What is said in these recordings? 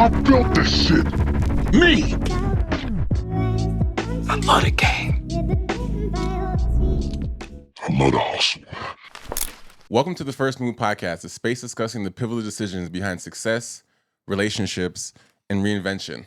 I built this shit. Me. I love the game. I love the hustle. Welcome to the First Move Podcast, a space discussing the pivotal decisions behind success, relationships, and reinvention.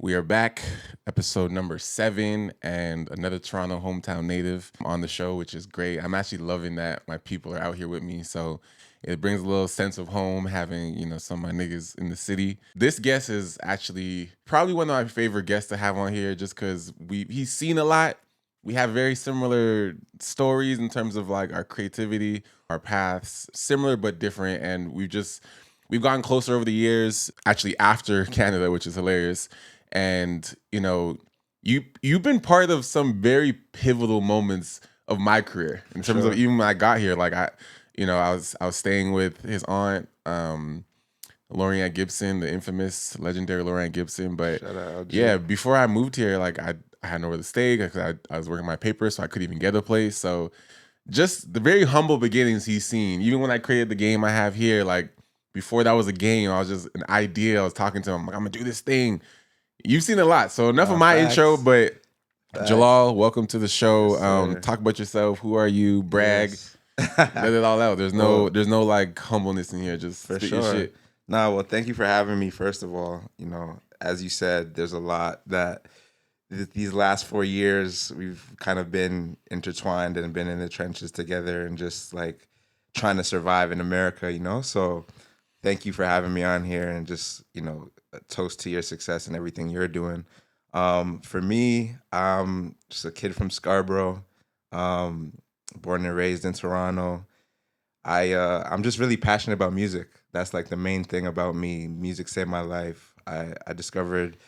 We are back, episode number 7, and another Toronto hometown native on the show, which is great. I'm actually loving that my people are out here with me, so it brings a little sense of home having, some of my niggas in the city. This guest is actually probably one of my favorite guests to have on here just because he's seen a lot. We have very similar stories in terms of like our creativity, our paths, similar but different, and we've gotten closer over the years, actually after Canada, which is hilarious. And you've been part of some very pivotal moments of my career in terms of even when I got here. Like I was staying with his aunt, Lorianne Gibson, the infamous, legendary Lorianne Gibson. But before I moved here, like I had nowhere to stay because I was working my papers, so I couldn't even get a place. So just the very humble beginnings he's seen. Even when I created the game I have here, like before that was a game, I was just an idea. I was talking to him, like, I'm gonna do this thing. You've seen a lot. So enough of my intro, but Jalal, welcome to the show. Yes, talk about yourself. Who are you? Brag. Yes. Let it all out. There's no like humbleness in here. Just For spit your sure. shit. No, well, thank you for having me. First of all, as you said, there's a lot that these last 4 years we've kind of been intertwined and been in the trenches together and just like trying to survive in America, So thank you for having me on here and just, a toast to your success and everything you're doing. For me, I'm just a kid from Scarborough, born and raised in Toronto. I'm just really passionate about music. That's like the main thing about me. Music saved my life. I discovered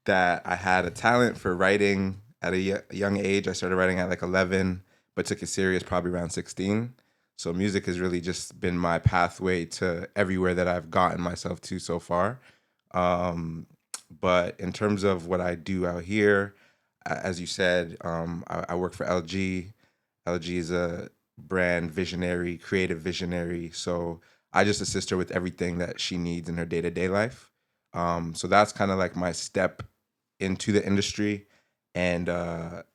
that I had a talent for writing at a young age. I started writing at like 11, but took it serious probably around 16. So music has really just been my pathway to everywhere that I've gotten myself to so far. But in terms of what I do out here, as you said, I work for LG. LG is a brand visionary, creative visionary. So I just assist her with everything that she needs in her day-to-day life. So that's kind of like my step into the industry and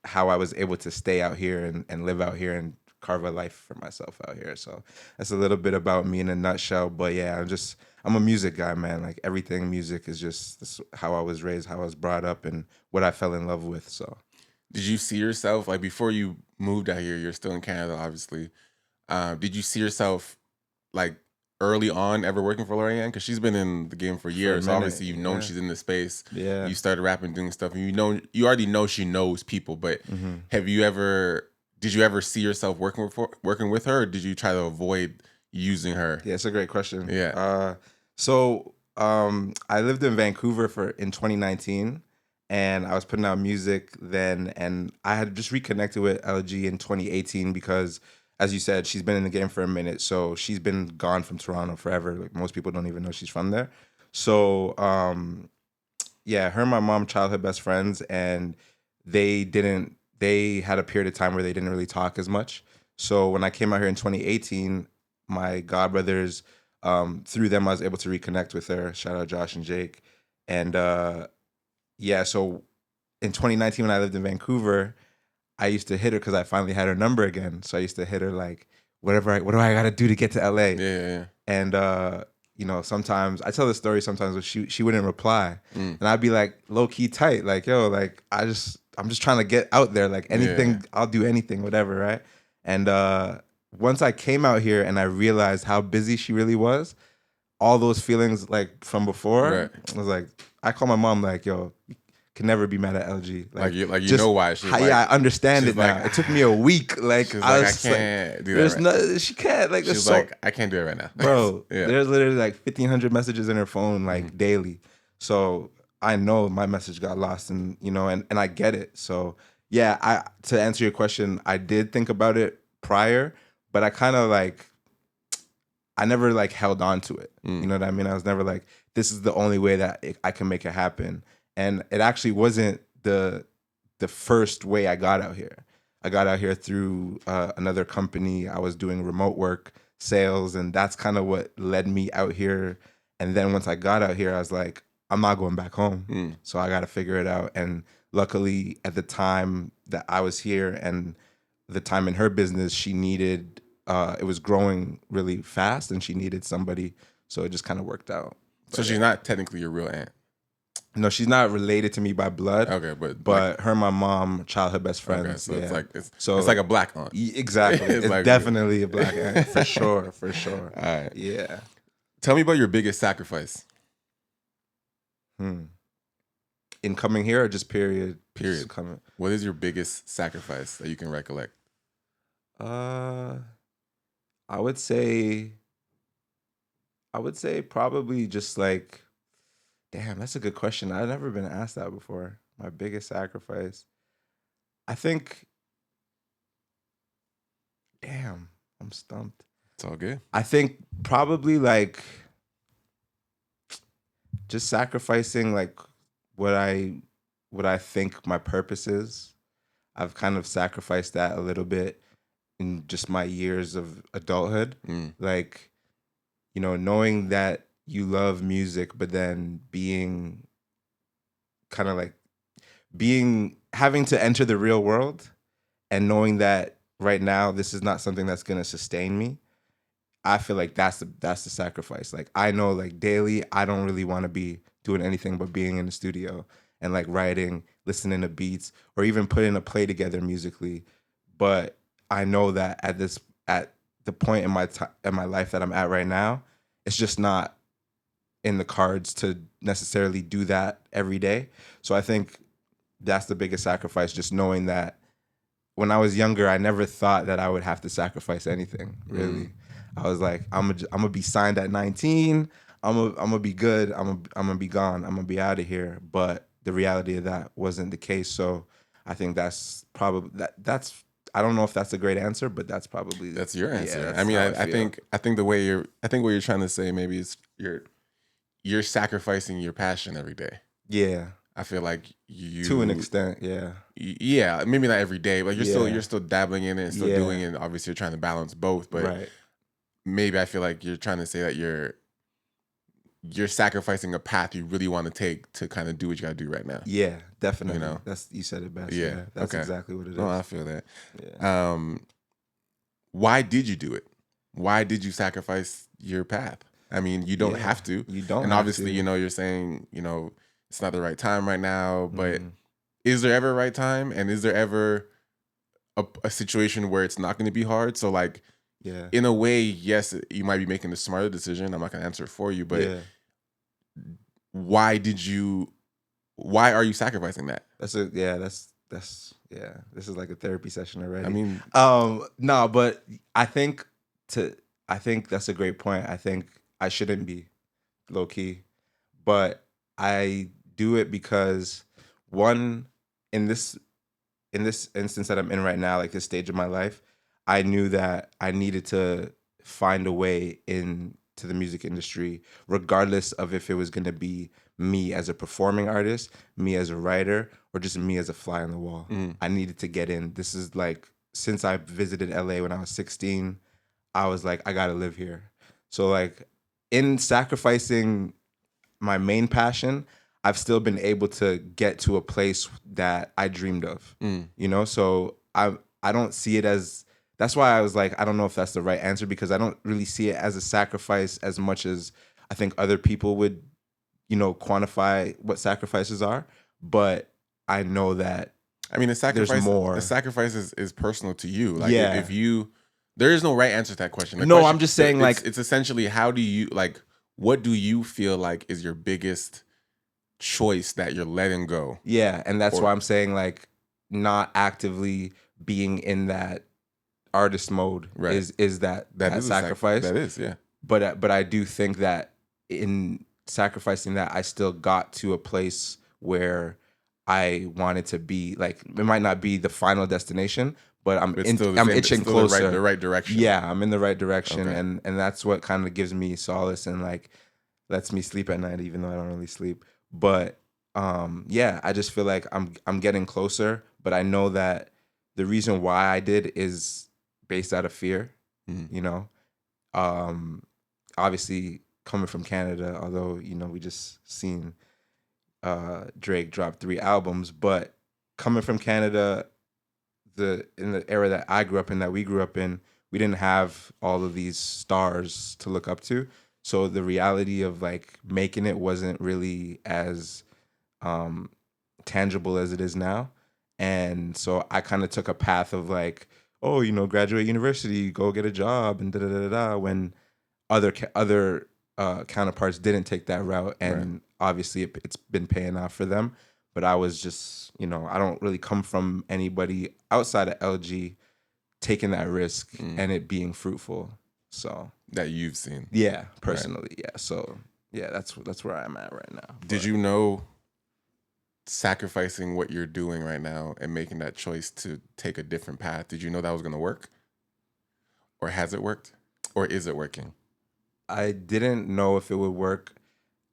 how I was able to stay out here and live out here and carve a life for myself out here. So that's a little bit about me in a nutshell. But yeah, I'm a music guy, man. Like everything music is just how I was raised, how I was brought up, and what I fell in love with. So Did you see yourself, like before you moved out here, you're still in Canada, obviously. Did you see yourself like early on ever working for Lorianne? Because she's been in the game for years. So obviously you've known she's in the space. Yeah. You started rapping, doing stuff, and you already know she knows people. But did you ever see yourself working with her, or did you try to avoid using her? yeah, it's a great question. Yeah. I lived in Vancouver in 2019. And I was putting out music then, and I had just reconnected with LG in 2018 because, as you said, she's been in the game for a minute. So she's been gone from Toronto forever. Like most people don't even know she's from there. So, her and my mom, childhood best friends, and they had a period of time where they didn't really talk as much. So when I came out here in 2018, my godbrothers, through them, I was able to reconnect with her. Shout out Josh and Jake. And, so in 2019 when I lived in Vancouver, I used to hit her because I finally had her number again. So I used to hit her like, what do I got to do to get to LA? Yeah. And, sometimes I tell the story sometimes, but she wouldn't reply. And I'd be like low key tight. Like, yo, like I'm just trying to get out there. Like anything, I'll do anything, whatever. Right. And once I came out here and I realized how busy she really was, all those feelings like from before, I was like, I call my mom like, yo, you can never be mad at LG. Like you know why. I understand it now. like, it took me a week. Like I can't do that. She can't. Like she's like, I can't do it right now, bro. There's literally like 1,500 messages in her phone like daily. So I know my message got lost, and and I get it. So yeah, to answer your question, I did think about it prior, but I kind of like. I never like held on to it. You know what I mean? I was never like, this is the only way that I can make it happen. And it actually wasn't the first way I got out here. I got out here through another company. I was doing remote work, sales, and that's kind of what led me out here. And then once I got out here, I was like, I'm not going back home. So I got to figure it out. And luckily, at the time that I was here and the time in her business, she needed, it was growing really fast and she needed somebody. So it just kind of worked out. So she's not technically your real aunt. No, she's not related to me by blood. Okay, but her and my mom, childhood best friends. Okay, so yeah. it's like a black aunt. Exactly. It's like, definitely a black aunt for sure. For sure. All right. Yeah. Tell me about your biggest sacrifice. In coming here or just period? Period. Just coming. What is your biggest sacrifice that you can recollect? I would say probably just like, damn, that's a good question. I've never been asked that before. My biggest sacrifice. I think, damn, I'm stumped. It's all good. I think probably like just sacrificing like what I think my purpose is. I've kind of sacrificed that a little bit in just my years of adulthood. Like, you know, knowing that you love music, but then being kind of like having to enter the real world and knowing that right now this is not something that's going to sustain me. I feel like that's the sacrifice. Like I know like daily I don't really want to be doing anything but being in the studio and like writing, listening to beats, or even putting a play together musically. But I know that at the point in my life that I'm at right now, it's just not in the cards to necessarily do that every day. So I think that's the biggest sacrifice, just knowing that when I was younger, I never thought that I would have to sacrifice anything, really. I was like, I'm gonna be signed at 19. I'm gonna be good. I'm gonna be gone. I'm gonna be out of here. But the reality of that wasn't the case. So I think that's probably that's. I don't know if that's a great answer, but that's probably your answer. Yeah, I mean, how I think what you're trying to say maybe is you're sacrificing your passion every day. Yeah. I feel like you to an extent, yeah. Yeah, maybe not every day, but you're still dabbling in it and still doing it. Obviously, you're trying to balance both, but maybe I feel like you're trying to say that you're sacrificing a path you really want to take to kind of do what you got to do right now. Yeah, definitely. You know, you said it best. Yeah, that's exactly what it is. No, I feel that. Yeah. Why did you do it? Why did you sacrifice your path? I mean, you don't have to. You don't. And have obviously, to. you know, you're saying, you know, it's not the right time right now, but is there ever a right time? And is there ever a situation where it's not going to be hard? So like, in a way, yes, you might be making the smarter decision. I'm not going to answer it for you, but why are you sacrificing that? This is like a therapy session already. I mean, no, but I think that's a great point. I think I shouldn't be low key, but I do it because one, in this instance that I'm in right now, like this stage of my life, I knew that I needed to find a way into the music industry, regardless of if it was going to be me as a performing artist, me as a writer, or just me as a fly on the wall. I needed to get in. This is like, since I visited LA when I was 16, I was like, I got to live here. So like, in sacrificing my main passion, I've still been able to get to a place that I dreamed of, you know? So I don't see it as, that's why I was like, I don't know if that's the right answer, because I don't really see it as a sacrifice as much as I think other people would, you know, quantify what sacrifices are. But I know that, I mean, the sacrifice, there's more. The sacrifice is personal to you. Like if you, there is no right answer to that question. I'm just saying it's essentially, how do you, like, what do you feel like is your biggest choice that you're letting go? Yeah, and that's why I'm saying like not actively being in that artist mode is that sacrifice. That is, yeah. But I do think that in sacrificing that, I still got to a place where I wanted to be. Like, it might not be the final destination, but I'm itching closer. The right direction. Yeah, I'm in the right direction, Okay. and that's what kind of gives me solace and like lets me sleep at night, even though I don't really sleep. But I just feel like I'm getting closer. But I know that the reason why I did is based out of fear. You know, obviously coming from Canada, although, you know, we just seen Drake dropped 3 albums, but coming from Canada, in the era that I grew up in, that we grew up in, we didn't have all of these stars to look up to. So the reality of like making it wasn't really as tangible as it is now. And so I kind of took a path of like, oh, graduate university, go get a job, and da da da da. When other counterparts didn't take that route, and obviously it's been paying off for them. But I was just, I don't really come from anybody outside of LG taking that risk and it being fruitful. So that you've seen, yeah, personally, yeah. So yeah, that's where I'm at right now. Did you know sacrificing what you're doing right now and making that choice to take a different path? Did you know that was going to work, or has it worked, or is it working? I didn't know if it would work.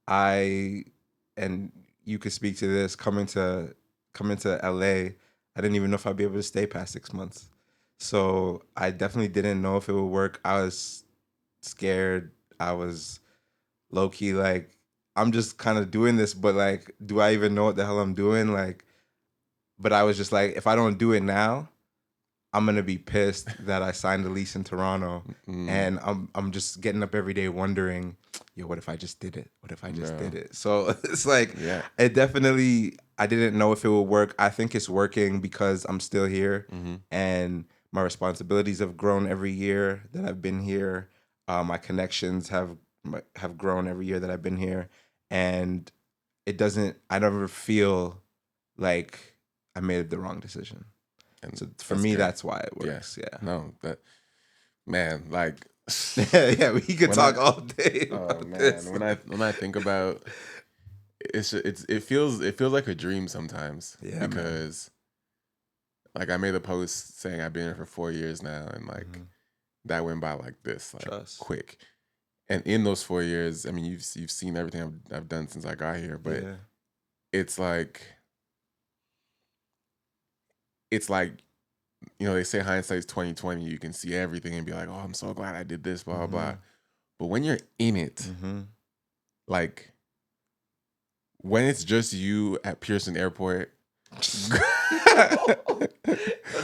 And you could speak to this, coming to LA, I didn't even know if I'd be able to stay past 6 months. So I definitely didn't know if it would work. I was scared. I was low key like, I'm just kind of doing this, but like, do I even know what the hell I'm doing? Like, but I was just like, if I don't do it now, I'm gonna be pissed that I signed a lease in Toronto, and I'm just getting up every day wondering, yo, what if I just did it? What if I just did it? So it's like, it definitely, I didn't know if it would work. I think it's working because I'm still here, and my responsibilities have grown every year that I've been here. My connections have grown every year that I've been here, and I never feel like I made the wrong decision. And so for me, that's why it works. Yeah. No, that, man, like, yeah, we could talk all day. Oh man, this. When I think about it feels like a dream sometimes. Yeah, because like I made a post saying I've been here for 4 years now, and like that went by like this, like quick. And in those 4 years, I mean, you've seen everything I've done since I got here, but it's like they say hindsight's 20/20. You can see everything and be like, oh, I'm so glad I did this, blah blah blah. But when you're in it, like when it's just you at Pearson Airport, I'm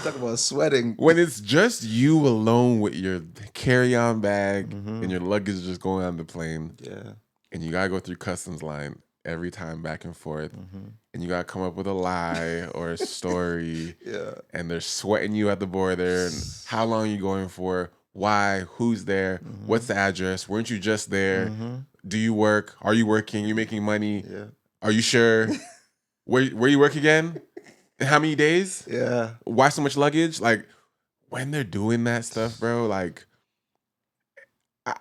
talking about sweating. When it's just you alone with your carry-on bag and your luggage just going on the plane, and you gotta go through customs line every time back and forth, and you gotta come up with a lie or a story, and they're sweating you at the border, and how long are you going for, why, who's there, what's the address, weren't you just there, do you work, are you working, you making money, are you sure, where you work again, and how many days, why so much luggage? Like when they're doing that stuff, bro, like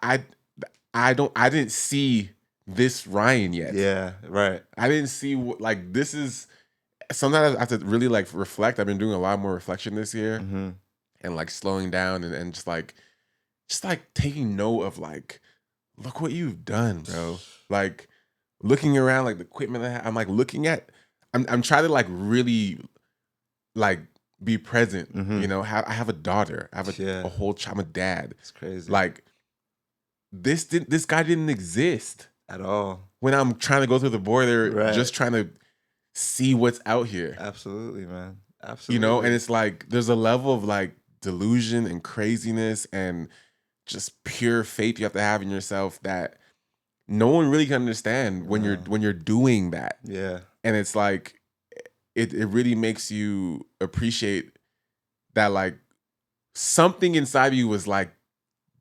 I didn't see this Ryan yet. Yeah, right. I didn't see like this is. Sometimes I have to really like reflect. I've been doing a lot more reflection this year, and like slowing down and just like taking note of like, look what you've done, bro. Like looking around, like the equipment I'm like looking at. I'm trying to like really like be present. I have a daughter. I have a whole child. I'm a dad. It's crazy. Like this guy didn't exist at all when I'm trying to go through the border, just trying to see what's out here. Absolutely, man. Absolutely. And it's like there's a level of like delusion and craziness and just pure faith you have to have in yourself that no one really can understand when you're doing that. Yeah. And it's like it really makes you appreciate that like something inside you was like,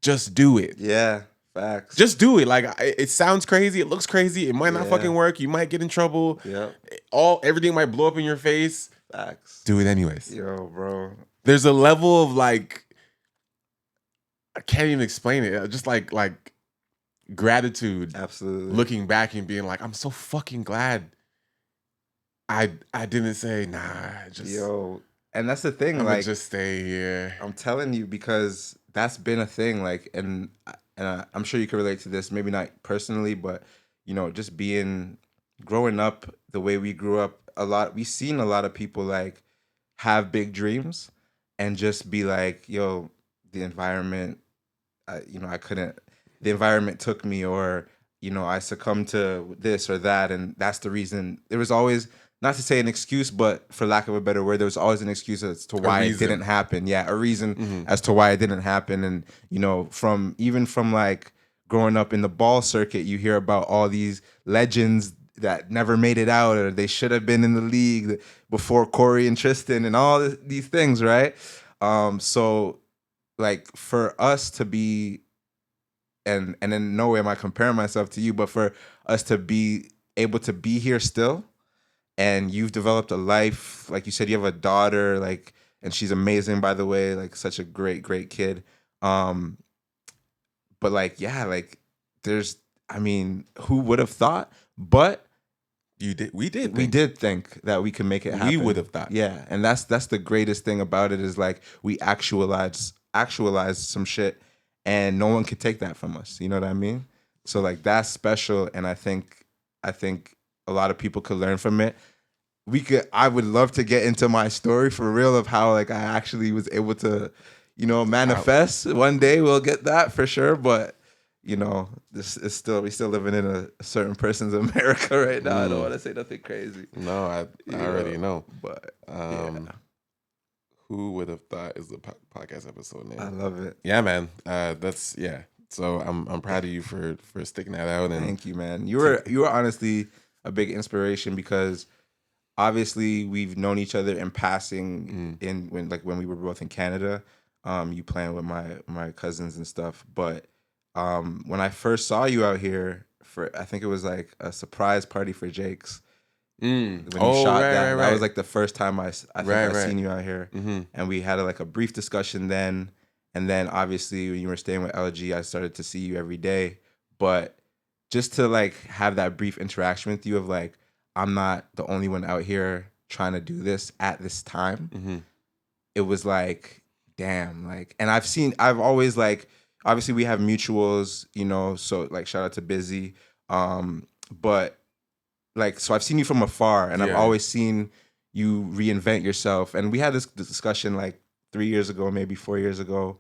just do it. Yeah. Facts. Just do it. Like it sounds crazy. It looks crazy. It might not fucking work. You might get in trouble. Yeah. Everything might blow up in your face. Facts. Do it anyways. Yo, bro. There's a level of like, I can't even explain it. Just like gratitude. Absolutely. Looking back and being like, I'm so fucking glad I didn't say, nah, just and that's the thing, I'm like just stay here. I'm telling you, because that's been a thing, like, and I'm sure you can relate to this, maybe not personally, but just growing up the way we grew up, we've seen a lot of people like have big dreams and just be like, yo, the environment, the environment took me, or I succumbed to this or that, and that's the reason. There was always, not to say an excuse, but for lack of a better word, there was always an excuse as to why it didn't happen. Yeah, a reason as to why it didn't happen. And from like growing up in the ball circuit, you hear about all these legends that never made it out, or they should have been in the league before Corey and Tristan, and all these things, right? So like for us to be, and in no way am I comparing myself to you, but for us to be able to be here still, and you've developed a life, like you said, you have a daughter, like, and she's amazing, by the way, like such a great kid. But like, yeah, like who would have thought? But we did think that we could make it happen. We would have thought. Yeah, and that's the greatest thing about it, is like we actualized some shit, and no one could take that from us. You know what I mean? So like that's special, and I think a lot of people could learn from it. I would love to get into my story for real of how like I actually was able to, manifest. One day we'll get that for sure, but this is we still living in a certain person's America right now. I don't want to say nothing crazy. No, I already know. But who would have thought is the podcast episode name? I love it. Yeah, man. So I'm proud of you for sticking that out. And thank you, man. You were honestly a big inspiration, because obviously we've known each other in passing when we were both in Canada. You playing with my cousins and stuff, but when I first saw you out here I think it was like a surprise party for Jake's. When you shot that, that was like the first time I seen you out here, and we had a brief discussion then, and then obviously when you were staying with LG, I started to see you every day. But just to like have that brief interaction with you of like, I'm not the only one out here trying to do this at this time. It was like, damn, like, and I've always like, obviously we have mutuals, so like shout out to Busy. But like, so I've seen you from afar, and I've always seen you reinvent yourself. And we had this discussion like 3 years ago, maybe 4 years ago.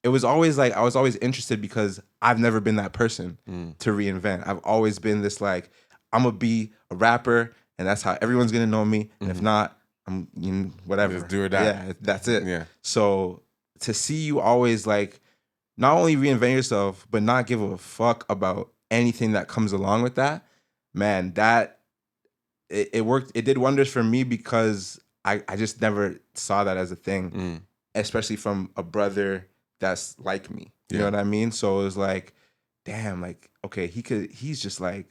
It was always like, I was always interested because I've never been that person to reinvent. I've always been this like, I'm gonna be a rapper, and that's how everyone's gonna know me. And if not, I'm whatever. Just do or die. Yeah, that's it. Yeah. So to see you always like not only reinvent yourself, but not give a fuck about anything that comes along with that, man, that it worked. It did wonders for me, because I just never saw that as a thing, especially from a brother that's like me. You know what I mean? So it was like, damn, like, okay, he's just like,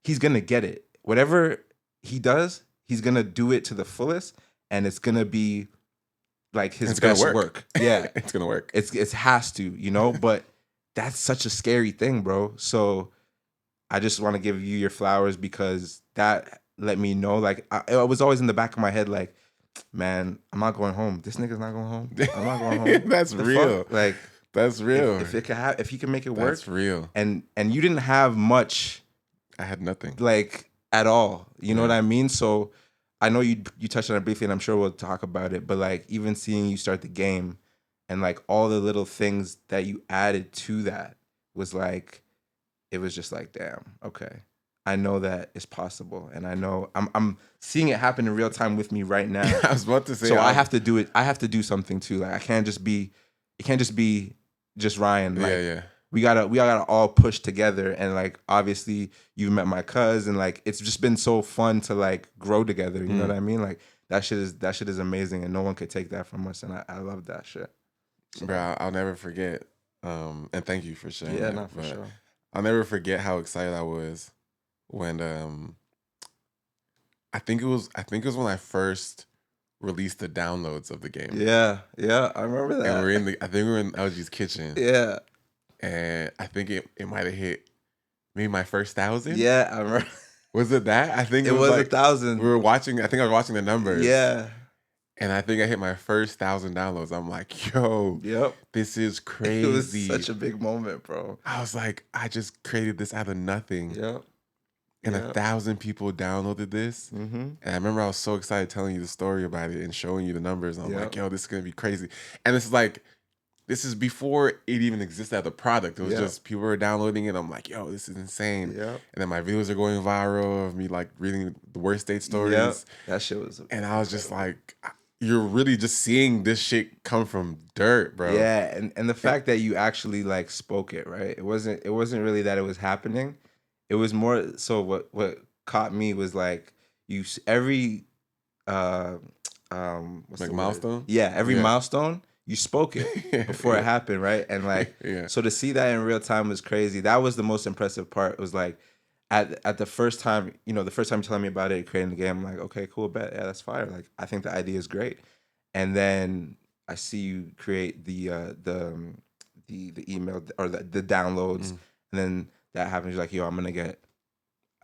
he's gonna get it. Whatever he does, he's gonna do it to the fullest, and it's gonna be like his best work. Yeah, it's gonna work. It has to, but that's such a scary thing, bro. So I just want to give you your flowers, because that let me know. Like I was always in the back of my head, like, man, I'm not going home. This nigga's not going home. I'm not going home. That's real. Fuck? Like, that's real. If he can make it work, that's real. And you didn't have much. I had nothing, like, at all. You know what I mean? So I know you touched on it briefly, and I'm sure we'll talk about it. But like, even seeing you start the game, and like all the little things that you added to that was like, it was just like, damn, okay, I know that it's possible, and I know I'm seeing it happen in real time with me right now. I was about to say, so I have to do it. I have to do something too. Like, it can't just be just Ryan. Like, we gotta all push together, and like, obviously you've met my cousin, and like, it's just been so fun to like grow together. You know what I mean? Like, that shit is amazing, and no one could take that from us, and I love that shit. So, bro, I'll never forget. And thank you for sharing. Yeah, that, no, for sure. I'll never forget how excited I was when I think it was when I first released the downloads of the game. Yeah, I remember that. And I think we were in LG's kitchen. Yeah. And I think it might have hit maybe my first 1,000. Yeah, I remember. Was it that? I think it was like 1,000. We were watching. I think I was watching the numbers. Yeah. And I think I hit my first 1,000 downloads. I'm like, yo, this is crazy. It was such a big moment, bro. I was like, I just created this out of nothing. Yep. And 1,000 people downloaded this. And I remember I was so excited telling you the story about it and showing you the numbers. And I'm like, yo, this is going to be crazy. And it's like, this is before it even existed as a product. It was Yeah. just people were downloading it. I'm like, yo, this is insane. Yeah. And then my videos are going viral of me like reading the worst date stories. Yep. That shit was. And I was just like, you're really just seeing this shit come from dirt, bro. Yeah, and the fact that you actually like spoke it, right? It wasn't really that it was happening. It was more so what caught me was like every what's Like the milestone? word? Yeah, every milestone you spoke it before it happened, right? And like so to see that in real time was crazy. That was the most impressive part. It was like at the first time, the first time you're telling me about it, creating the game, I'm like, okay, cool, bet, yeah, that's fire. Like I think the idea is great. And then I see you create the email or the downloads, and then that happens. You're like, yo, I'm gonna get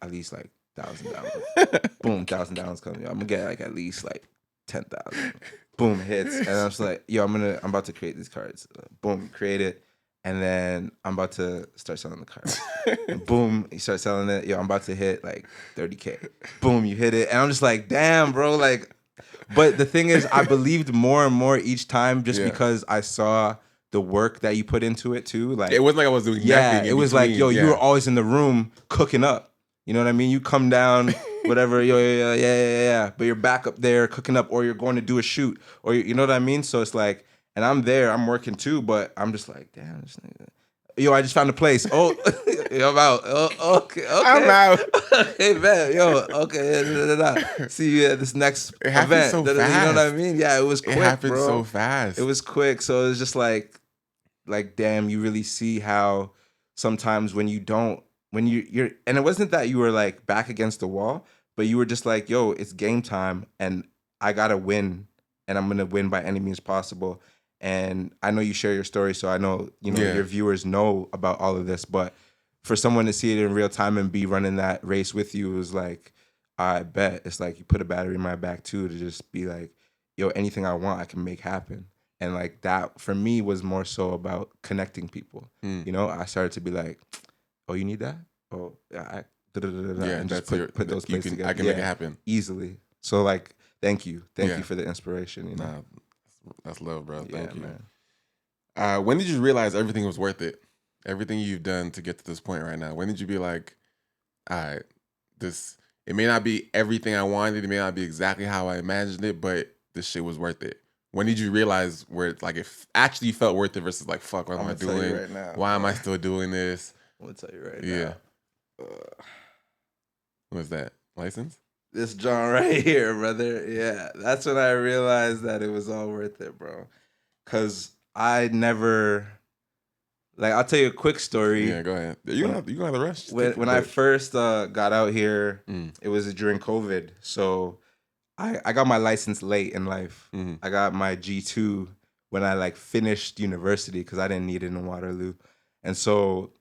at least like 1,000 downloads. Boom, 1,000 downloads coming. I'm gonna get like at least like 10,000. Boom, hits, and I'm just like, yo, I'm about to create these cards. Boom, create it, and then I'm about to start selling the cards. Boom, you start selling it. Yo, I'm about to hit like 30K. Boom, you hit it, and I'm just like, damn, bro, like. But the thing is, I believed more and more each time just because I saw the work that you put into it too. Like it wasn't like I was doing nothing. Yeah, it was like, yo, you were always in the room cooking up. You know what I mean? You come down, whatever, yeah. But you're back up there cooking up, or you're going to do a shoot, or you know what I mean? So it's like, and I'm there, I'm working too, but I'm just like, damn, this nigga. Yo, I just found a place. Oh, I'm out. Oh, okay. I'm out. Hey, man. Yo, okay. See you at this next event. So fast. You know what I mean? Yeah, it was quick, It happened bro. so fast. It was quick. So it was just like, damn, you really see how sometimes when you're, and it wasn't that you were like back against the wall, but you were just like, yo, it's game time and I got to win and I'm going to win by any means possible. And I know you share your story, so I know, your viewers know about all of this, but for someone to see it in real time and be running that race with you was like, I bet. It's like you put a battery in my back too to just be like, yo, anything I want, I can make happen. And like that for me was more so about connecting people. I started to be like, oh, you need that? Oh, yeah, and just put those places together. I can make it happen easily. So like, thank you for the inspiration. Nah, that's love, bro. Thank you, man. When did you realize everything was worth it? Everything you've done to get to this point right now. When did you be like, all right, it may not be everything I wanted, it may not be exactly how I imagined it, but this shit was worth it. When did you realize where it's like it actually felt worth it versus like, fuck, what am I doing? Right now, why am I still doing this? I'm gonna tell you right now. What's that? License? This John right here, brother. Yeah, that's when I realized that it was all worth it, bro. Cause I never, like, I'll tell you a quick story. Yeah, go ahead. You don't have to rush. When I first got out here, it was during COVID. So I got my license late in life. Mm-hmm. I got my G2 when I like finished university because I didn't need it in Waterloo. And so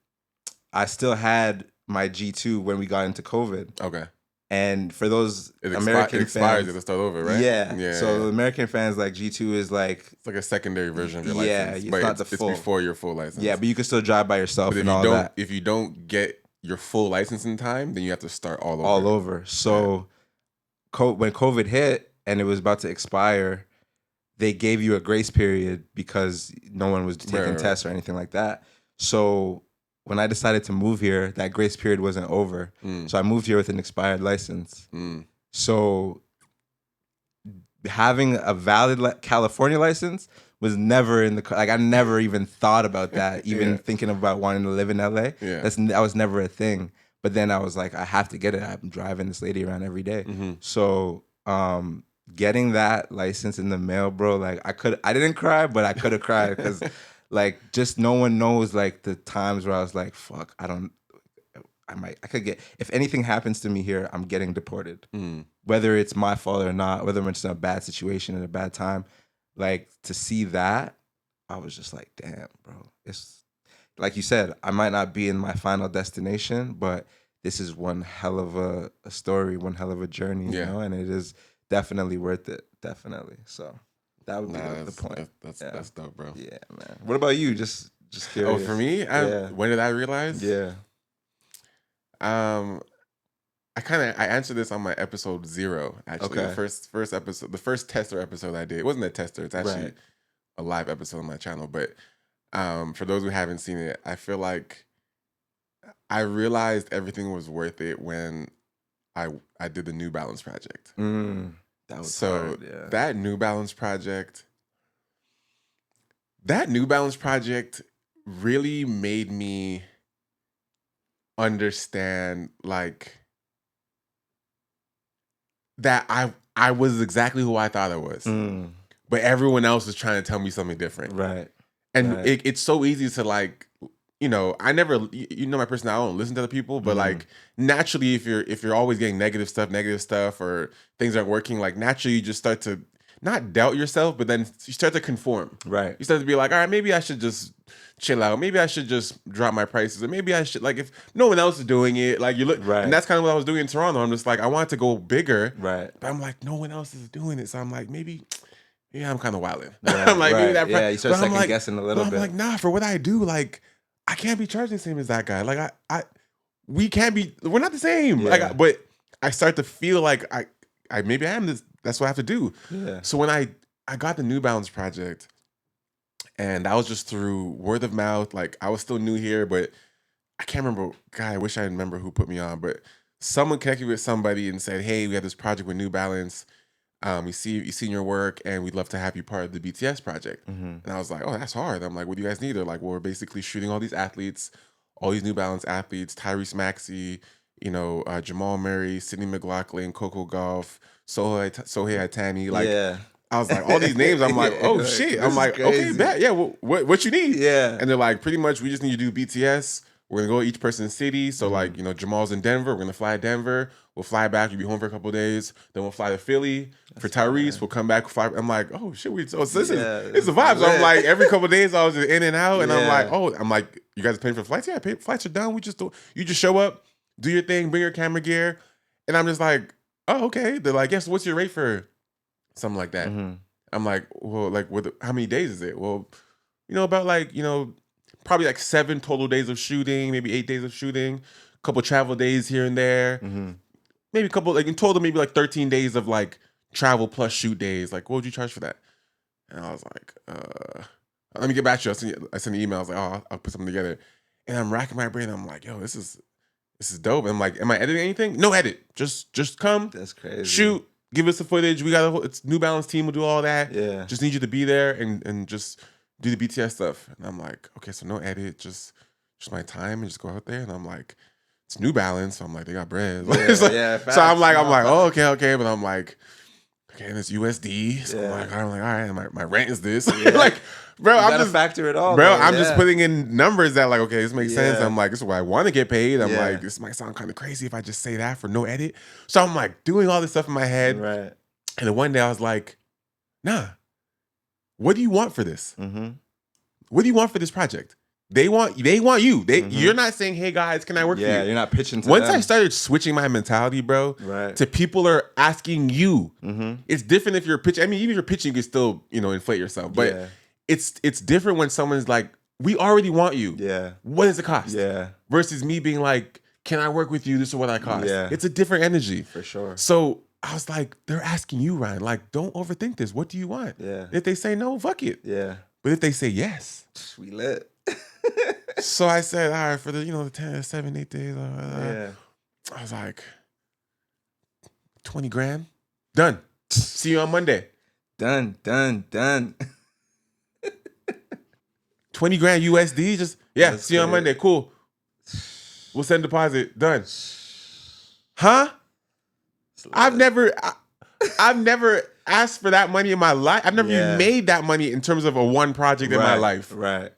I still had my G2 when we got into COVID. Okay. And for those American fans, expires at the start over, right? Yeah. So American fans, like G2 is like it's like a secondary version of your license. Yeah, it's not the full. It's before your full license. Yeah, but you can still drive by yourself and all that. If you don't get your full license in time, then you have to start all over. All over. So when COVID hit and it was about to expire, they gave you a grace period because no one was taking tests or anything like that. So when I decided to move here, that grace period wasn't over. So I moved here with an expired license. So having a valid California license was never in the, like, I never even thought about that, even thinking about wanting to live in LA. Yeah. That was never a thing. But then I was like, I have to get it. I'm driving this lady around every day. So getting that license in the mail, bro, like I didn't cry, but I could have cried because like just no one knows like the times where I was like, fuck, I could get, if anything happens to me here, I'm getting deported. Whether it's my fault or not, whether I'm just in a bad situation at a bad time, like to see that, I was just like, damn, bro. It's like you said, I might not be in my final destination, but this is one hell of a story, one hell of a journey, you know, and it is definitely worth it. Definitely. So that would be the point. That's dope, bro. Yeah, man. What about you? Just curious. Oh, for me? When did I realize? Yeah. I answered this on my episode 0, actually. Okay. The first episode, the first tester episode I did. It wasn't a tester. It's actually a live episode on my channel. But for those who haven't seen it, I feel like I realized everything was worth it when I did the New Balance project. That was hard, yeah. That New Balance project really made me understand like that I was exactly who I thought I was. But everyone else is trying to tell me something different. Right. And Right. it's so easy to like, you know, I never, you know, my personality, I don't listen to other people, but like naturally, if you're always getting negative stuff, or things aren't working, like naturally you just start to not doubt yourself, but then you start to conform. Right. You start to be like, all right, maybe I should just chill out. Maybe I should just drop my prices, or maybe I should, like, if no one else is doing it, like you look, Right. and that's kind of what I was doing in Toronto. I'm just like, I wanted to go bigger, Right. but I'm like, no one else is doing it, so I'm like, maybe. Yeah, I'm kind of wilding. Right, I'm like, maybe right. that. You start but I'm second guessing a little but bit. I'm like, nah, for what I do, like, I can't be charging the same as that guy. Like, we can't be. We're not the same. Yeah. Like, but I start to feel like I maybe I am this. That's what I have to do. Yeah. So when I got the New Balance project, and that was just through word of mouth. Like, I was still new here, but I can't remember. God, I wish I remember who put me on, but someone connected with somebody and said, "Hey, we have this project with New Balance. You seen your work, and we'd love to have you part of the BTS project." And I was like, "Oh, that's hard." I'm like, "What do you guys need?" They're like, "Well, we're basically shooting all these athletes, all these New Balance athletes: Tyrese Maxey, you know, Jamal Murray, Sydney McLaughlin, Coco Gauff, Sohei Itani." Like, yeah. I was like, all these names. I'm like, "Oh Like, shit!" this I'm is like, crazy. "Okay, bet, yeah. What you need?" Yeah. And they're like, "Pretty much, we just need you to do BTS. We're gonna go to each person's city. So like, you know, Jamal's in Denver. We're gonna fly to Denver. We'll fly back. You'll be home for a couple of days. Then we'll fly to Philly for Tyrese. We'll come back. Fly. I'm like, oh shit. This is it's a vibe. So I'm like, every couple of days I was just in and out, and I'm like, you guys are paying for flights? Yeah, flights are done. You just show up, do your thing, bring your camera gear, and I'm just like, oh okay. They're like, yes. What's your rate for something like that? I'm like, well, like, how many days is it? Well, you know, about like, you know, probably like 7 total days of shooting, maybe 8 days of shooting, a couple travel days here and there, maybe a couple, like in total, maybe like 13 days of like travel plus shoot days. Like, what would you charge for that? And I was like, let me get back to you. I sent an email. I was like, oh, I'll put something together. And I'm racking my brain. I'm like, yo, this is dope. And I'm like, am I editing anything? No edit. Just come. That's crazy. Shoot. Give us the footage. We got it's New Balance team will do all that. Yeah. Just need you to be there and just do the BTS stuff. And I'm like, okay, so no edit, just my time and just go out there. And I'm like, it's New Balance. So I'm like, they got bread. So I'm like, oh, okay. But I'm like, okay, and it's USD. So I'm like, all right, my rent is this. Like, bro, you I'm gotta just factor it all. Bro, though. I'm just putting in numbers that like, okay, this makes sense. Yeah. I'm like, this is what I want to get paid. I'm like, this might sound kind of crazy if I just say that for no edit. So I'm like doing all this stuff in my head. Right. And then one day I was like, nah, what do you want for this? What do you want for this project? They want you. You're not saying, hey guys, can I work for you? Yeah, you're not pitching to Once them. I started switching my mentality, bro, Right. to people are asking you. It's different if you're pitching. I mean, even if you're pitching, you can still, you know, inflate yourself. But it's different when someone's like, we already want you. Yeah. What does it cost? Yeah. Versus me being like, can I work with you? This is what I cost. Yeah. It's a different energy. For sure. So I was like, they're asking you, Ryan. Like, don't overthink this. What do you want? Yeah. If they say no, fuck it. Yeah. But if they say yes, We lit. so I said, all right, for the, you know, the 10, 7, 8 days. Yeah. I was like, 20 grand, done. See you on Monday. Done. 20 grand USD, just, That's see you on great. Monday. Cool. We'll send deposit. Done. Huh? I've never asked for that money in my life. I've never even made that money in terms of a one project in my life. Right.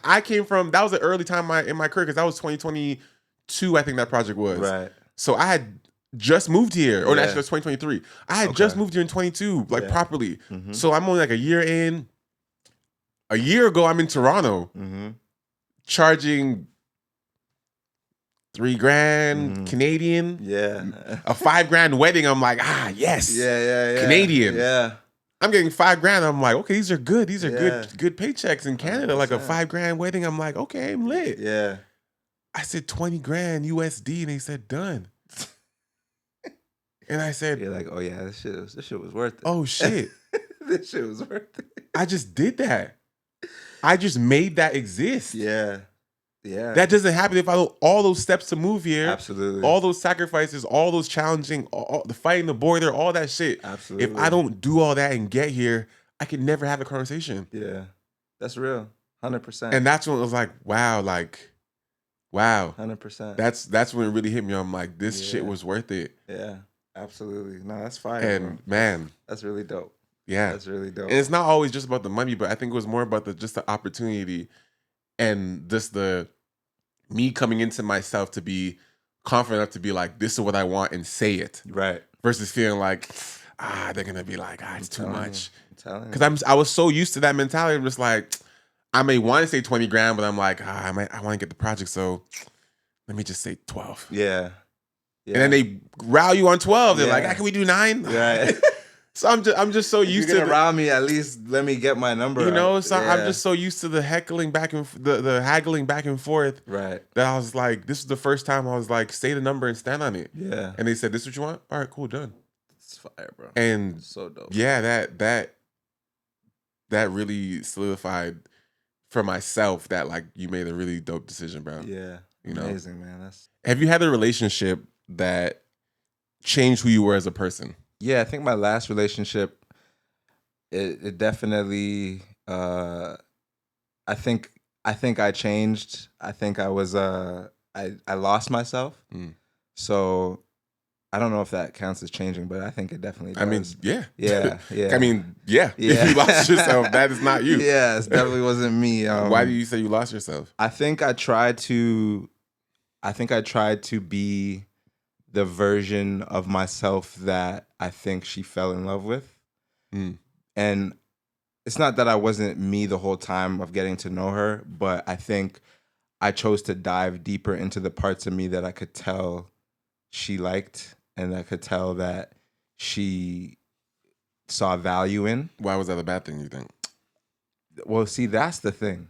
I came from, that was an early time in my career because that was 2022, I think that project was. Right. So I had just moved here, or actually it was 2023. I had just moved here in 22, like properly. So I'm only like a year in. A year ago, I'm in Toronto, charging $3 grand Canadian. Yeah. A $5 grand wedding. I'm like, yes. Yeah. Canadian. Yeah. I'm getting $5 grand. I'm like, okay, these are good. These are Yeah. good paychecks in Canada. Like a 100%. $5 grand wedding. I'm like, okay, I'm lit. Yeah. I said 20 grand USD, and they said done. And I said, You're like, oh yeah, this shit was worth it. oh shit. This shit was worth it. I just did that. I just made that exist. Yeah. Yeah. That doesn't happen if I don't all those steps to move here. Absolutely. All those sacrifices, all those challenging, the fighting the border, all that shit. Absolutely. If I don't do all that and get here, I can never have a conversation. Yeah. That's real. 100%. And that's when it was like, wow, 100%. That's when it really hit me. I'm like, this shit was worth it. Yeah. Absolutely. No, that's fire. And bro. man, that's really dope. yeah. That's really dope. And it's not always just about the money, but I think it was more about just the opportunity and just the me coming into myself to be confident enough to be like, this is what I want and say it. Right. Versus feeling like, they're gonna be like, it's too much. I'm telling you. Because I was so used to that mentality. I'm just like, I may want to say 20 grand, but I'm like, I want to get the project, so let me just say 12. Yeah. And then they rile you on 12. They're Yeah. like, can we do 9? Right. So I'm just so used You're to gonna round me, at least let me get my number. you know. Out. So I'm just so used to the heckling back and the haggling back and forth. Right. That I was like, this is the first time I was like, say the number and stand on it. Yeah. And they said, this is what you want? All right, cool, done. It's fire, bro. And It's so dope. yeah, that really solidified for myself that like you made a really dope decision, bro. Yeah. You know? Amazing, man. Have you had a relationship that changed who you were as a person? Yeah, I think my last relationship, it definitely I think I changed. I think I was I lost myself. So I don't know if that counts as changing, but I think it definitely does. I mean, yeah. Yeah. I mean, yeah. Yeah. If you lost yourself, that is not you. Yeah, it definitely wasn't me. Why do you say you lost yourself? I think I tried to be the version of myself that I think she fell in love with. And it's not that I wasn't me the whole time of getting to know her, but I think I chose to dive deeper into the parts of me that I could tell she liked and I could tell that she saw value in. Why was that a bad thing, you think? Well, see, that's the thing.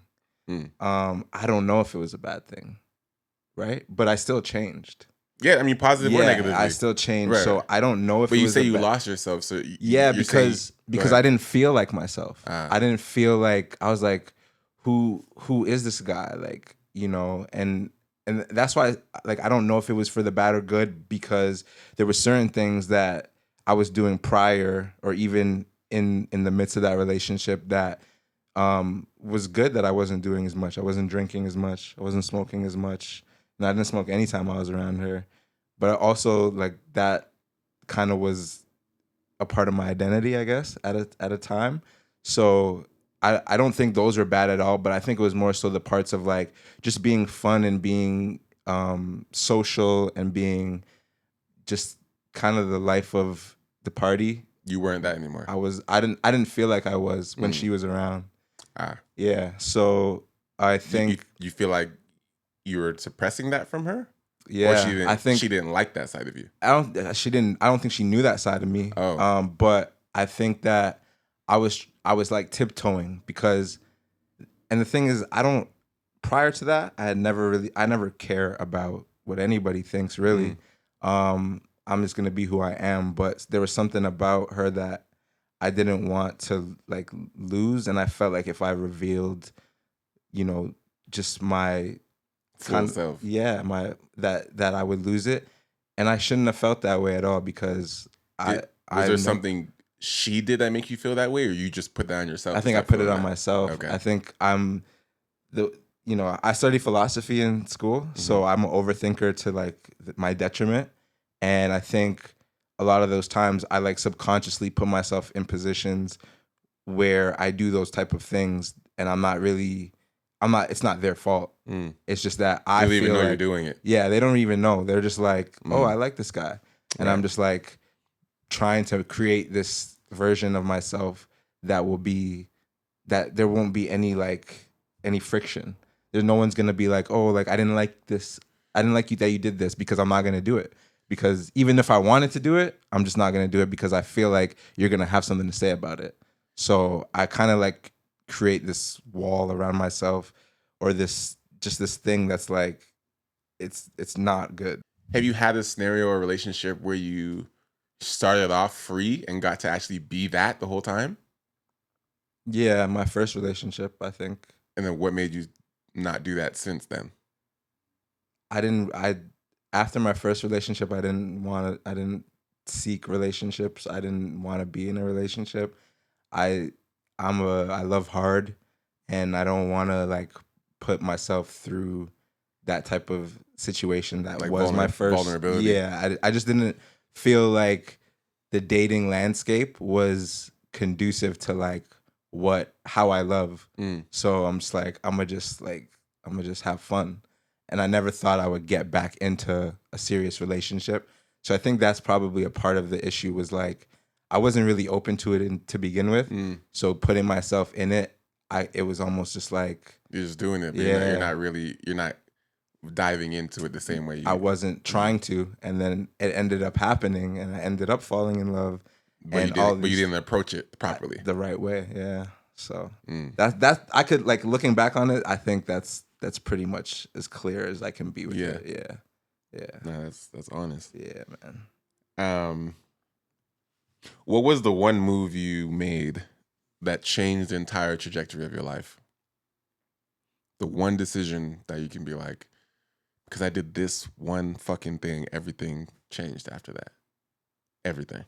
I don't know if it was a bad thing, right? But I still changed. Yeah, I mean, positive or negatively. I still changed. Right. So I don't know if but it you was say you lost yourself. So because I didn't feel like myself. I didn't feel like, I was like, who is this guy? Like, you know, and that's why, like, I don't know if it was for the bad or good, because there were certain things that I was doing prior or even in the midst of that relationship that was good that I wasn't doing as much. I wasn't drinking as much. I wasn't smoking as much. And I didn't smoke anytime I was around her. But I also, like, that kind of was a part of my identity, I guess, at a time. So I don't think those are bad at all, but I think it was more so the parts of, like, just being fun and being social and being just kind of the life of the party. You weren't that anymore. I didn't feel like I was when she was around. Yeah. So I think you feel like you were suppressing that from her? Yeah. Or I think she didn't like that side of you. I don't think she knew that side of me. Oh. But I think that I was like tiptoeing because, and the thing is, prior to that, I never care about what anybody thinks really. I'm just going to be who I am. But there was something about her that I didn't want to, like, lose. And I felt like if I revealed, you know, just my full self. Yeah, that I would lose it. And I shouldn't have felt that way at all, because was there something she did that make you feel that way, or you just put that on yourself? I think I put it on myself. Okay. I think I studied philosophy in school, so I'm an overthinker to, like, my detriment. And I think a lot of those times I, like, subconsciously put myself in positions where I do those type of things, and it's not their fault. It's just that I don't feel even know like, you're doing it. Yeah, they don't even know. They're just like, oh, I like this guy. And I'm just, like, trying to create this version of myself that there won't be any friction. There's no one's going to be like, oh, like, I didn't like this. I didn't like you that you did this, because I'm not going to do it. Because even if I wanted to do it, I'm just not going to do it, because I feel like you're going to have something to say about it. So I kind of, like, create this wall around myself, or this thing that's like, it's not good. Have you had a scenario or relationship where you started off free and got to actually be that the whole time? Yeah, my first relationship, I think. And then what made you not do that since then? I after my first relationship, I didn't seek relationships. I didn't want to be in a relationship. I I love hard, and I don't want to like put myself through that type of situation that Like was my first. vulnerability. Yeah, I just didn't feel like the dating landscape was conducive to like what how I love. Mm. So I'm gonna just have fun. And I never thought I would get back into a serious relationship. So I think that's probably a part of the issue was like I wasn't really open to it to begin with. Mm. So putting myself in it, it was almost just like You're just doing it, but yeah, you're not diving into it the same way I you. wasn't trying to, and then it ended up happening, and I ended up falling in love, and all But you these didn't approach it properly. the right way. Yeah, so Mm. that I could like looking back on it, I think that's pretty much as clear as I can be with Yeah. it. Yeah, No, that's honest. yeah, man. Um, what was the one move you made that changed the entire trajectory of your life? The one decision that you can be like, because I did this one fucking thing, everything changed after that. Everything.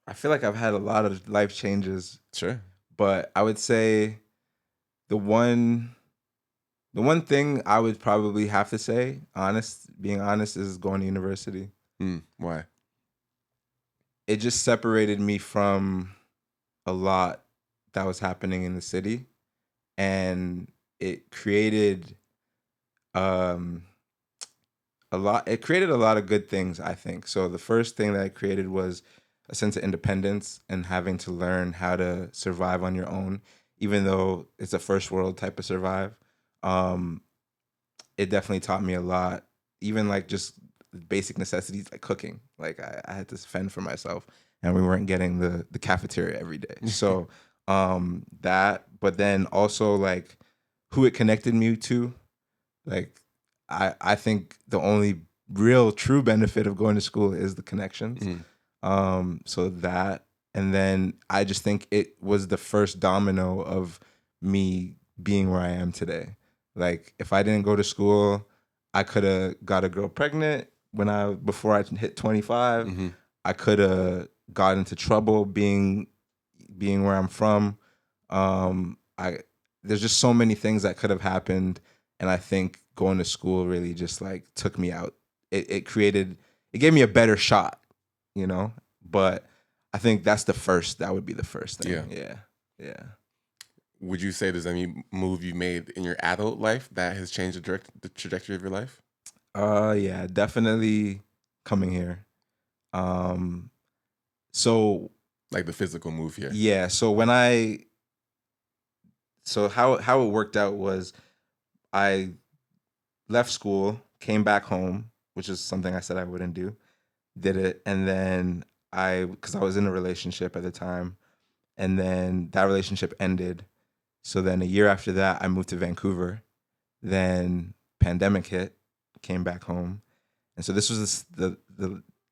I feel like I've had a lot of life changes, Sure. but I would say the one the one thing I would probably have to say, being honest, is going to university. Why? It just separated me from a lot that was happening in the city, and it created um it created a lot of good things, I think. So the first thing that it created was a sense of independence and having to learn how to survive on your own, even though it's a first world type of survive. um it definitely taught me a lot, even like just basic necessities like cooking. Like I had to fend for myself, and we weren't getting the cafeteria every day. So that, but then also like who it connected me to. Like I think the only real true benefit of going to school is the connections. Mm. So that, and then I just think it was the first domino of me being where I am today. Like if I didn't go to school, I could have got a girl pregnant before I hit 25. Mm-hmm. I could have got into trouble being where I'm from. I There's just so many things that could have happened, and I think going to school really just like took me out. It gave me a better shot, you know. But I think that would be the first thing. Yeah. Would you say there's any move you made in your adult life that has changed the trajectory of your life? Yeah, definitely coming here. So Like the physical move here. yeah, so how it worked out was I left school, came back home, which is something I said I wouldn't do. Did it, and then because I was in a relationship at the time, and then that relationship ended. So then a year after that, I moved to Vancouver. Then pandemic hit, came back home, and so this was the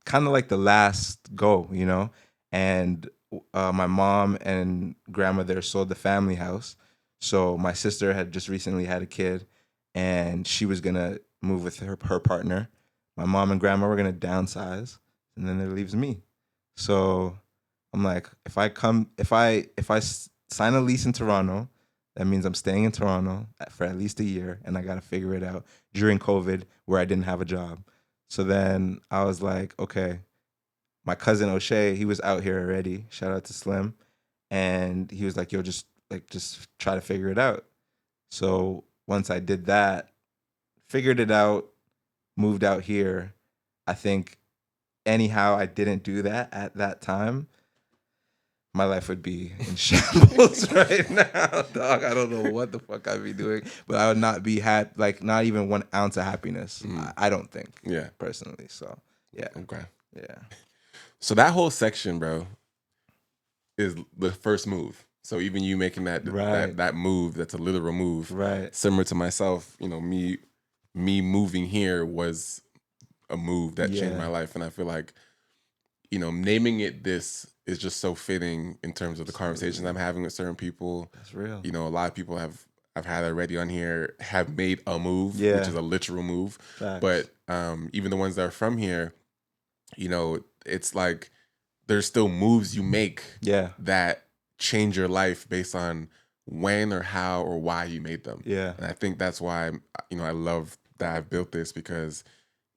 kind of like the last go, you know. And my mom and grandmother sold the family house, so my sister had just recently had a kid, and she was gonna move with her partner. My mom and grandma were gonna downsize, and then it leaves me. So I'm like, if I sign a lease in Toronto, that means I'm staying in Toronto for at least a year, and I got to figure it out during COVID where I didn't have a job. So then I was like, okay, my cousin O'Shea, he was out here already. Shout out to Slim, and he was like, yo, just try to figure it out. So once I did that, figured it out, moved out here. I think anyhow I didn't do that at that time, my life would be in shambles right now, dog. I don't know what the fuck I'd be doing, but I would not be like not even 1 ounce of happiness. I don't think, Yeah. personally. So yeah, Okay. yeah, So that whole section, bro, is the first move. So even you making right, that move, that's a literal move. right, Similar to myself, me moving here was a move that changed my life. And I feel like, naming it this is just so fitting in terms of the conversations I'm having with certain people. That's real. A lot of people I've had already on here have made a move, which is a literal move. Facts. But even the ones that are from here, it's like there's still moves you make that change your life based on when or how or why you made them. Yeah. And I think that's why, I love that I've built this because,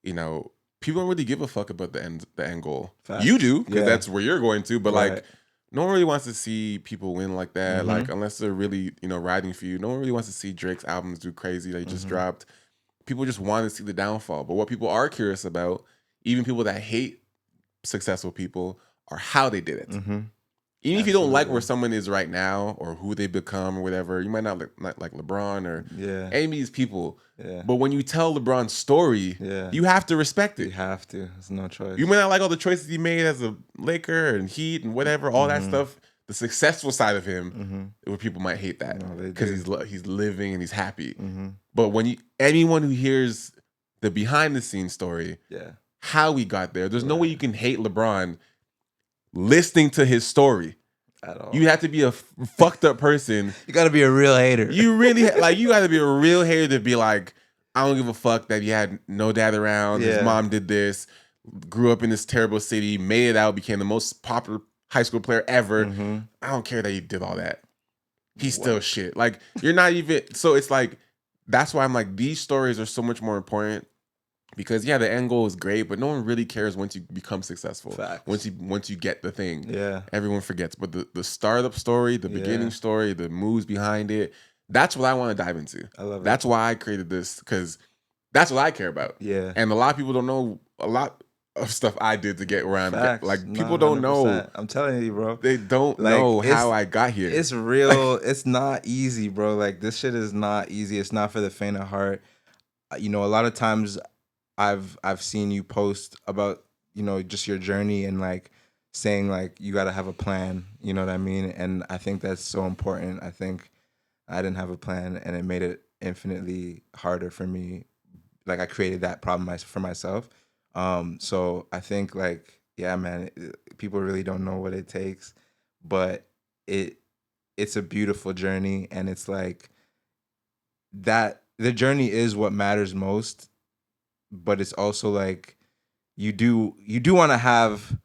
people don't really give a fuck about the end goal. Facts. You do, because that's where you're going to, but Right. like, no one really wants to see people win like that. Mm-hmm. Like, unless they're really, riding for you. No one really wants to see Drake's albums do crazy that he just dropped. People just want to see the downfall. But what people are curious about, even people that hate successful people, are how they did it. Mm-hmm. Even if you don't like where someone is right now or who they become or whatever, you might not like LeBron or any of these people. Yeah. But when you tell LeBron's story, you have to respect it. You have to. There's no choice. You might not like all the choices he made as a Laker and Heat and whatever, all that stuff. The successful side of him, where people might hate that because he's living and he's happy. But when anyone who hears the behind the scenes story, how we got there, there's no way you can hate LeBron listening to his story at all. You have to be a fucked up person. You got to be a real hater. You really you got to be a real hater to be like, I don't give a fuck that he had no dad around. His mom did this, grew up in this terrible city, made it out, became the most popular high school player ever. I don't care that he did all that. He's still shit. Like, you're not even. So it's like, that's why I'm like, these stories are so much more important. Because the end goal is great, but no one really cares once you become successful. Facts. Once you get the thing, everyone forgets. But the startup story, the beginning story, the moves behind it, that's what I want to dive into. I love it. That's why I created this, because that's what I care about. Yeah, and a lot of people don't know a lot of stuff I did to get where I'm at. Like, people don't know. I'm telling you, bro. They don't know how I got here. It's real. It's not easy, bro. Like, this shit is not easy. It's not for the faint of heart. You know, a lot of times I've seen you post about, just your journey and like saying like you got to have a plan, you know what I mean? And I think that's so important. I think I didn't have a plan and it made it infinitely harder for me. Like, I created that problem for myself. So I think like, yeah, man, people really don't know what it takes, but it's a beautiful journey. And it's like that the journey is what matters most. But it's also like you do want to have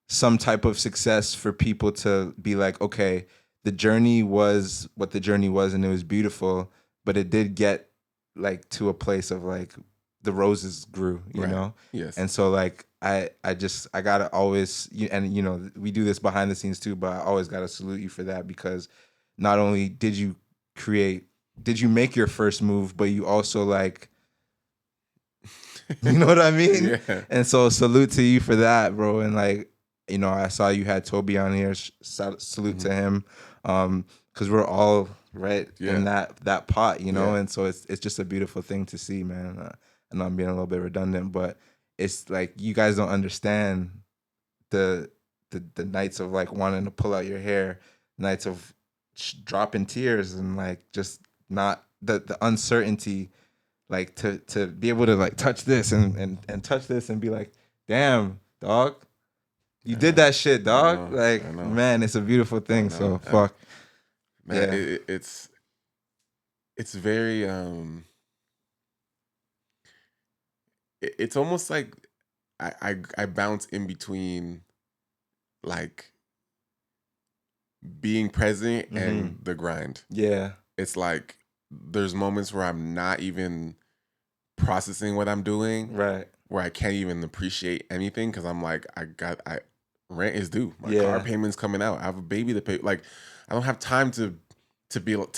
some type of success for people to be like, okay, the journey was what the journey was and it was beautiful, but it did get like to a place of like the roses grew, you know? Yes. And so like I gotta always, and we do this behind the scenes too, but I always gotta salute you for that, because not only did you make your first move, but you also like, you know what I mean? Yeah. And so salute to you for that, bro. And like, I saw you had Toby on here. Salute to him. Because we're all in that pot, and so it's just a beautiful thing to see, man. I know I'm being a little bit redundant, but it's like you guys don't understand the nights of like wanting to pull out your hair, nights of dropping tears, and like just not the uncertainty. Like to be able to like touch this and touch this and be like, damn, dog, you did that shit, dog. I know. Man, it's a beautiful thing. So fuck, man. Yeah. It's very it's almost like I bounce in between like being present and the grind. Yeah, it's like, there's moments where I'm not even processing what I'm doing, right? Where I can't even appreciate anything, because I'm like, rent is due, my car payment's coming out, I have a baby to pay. Like, I don't have time to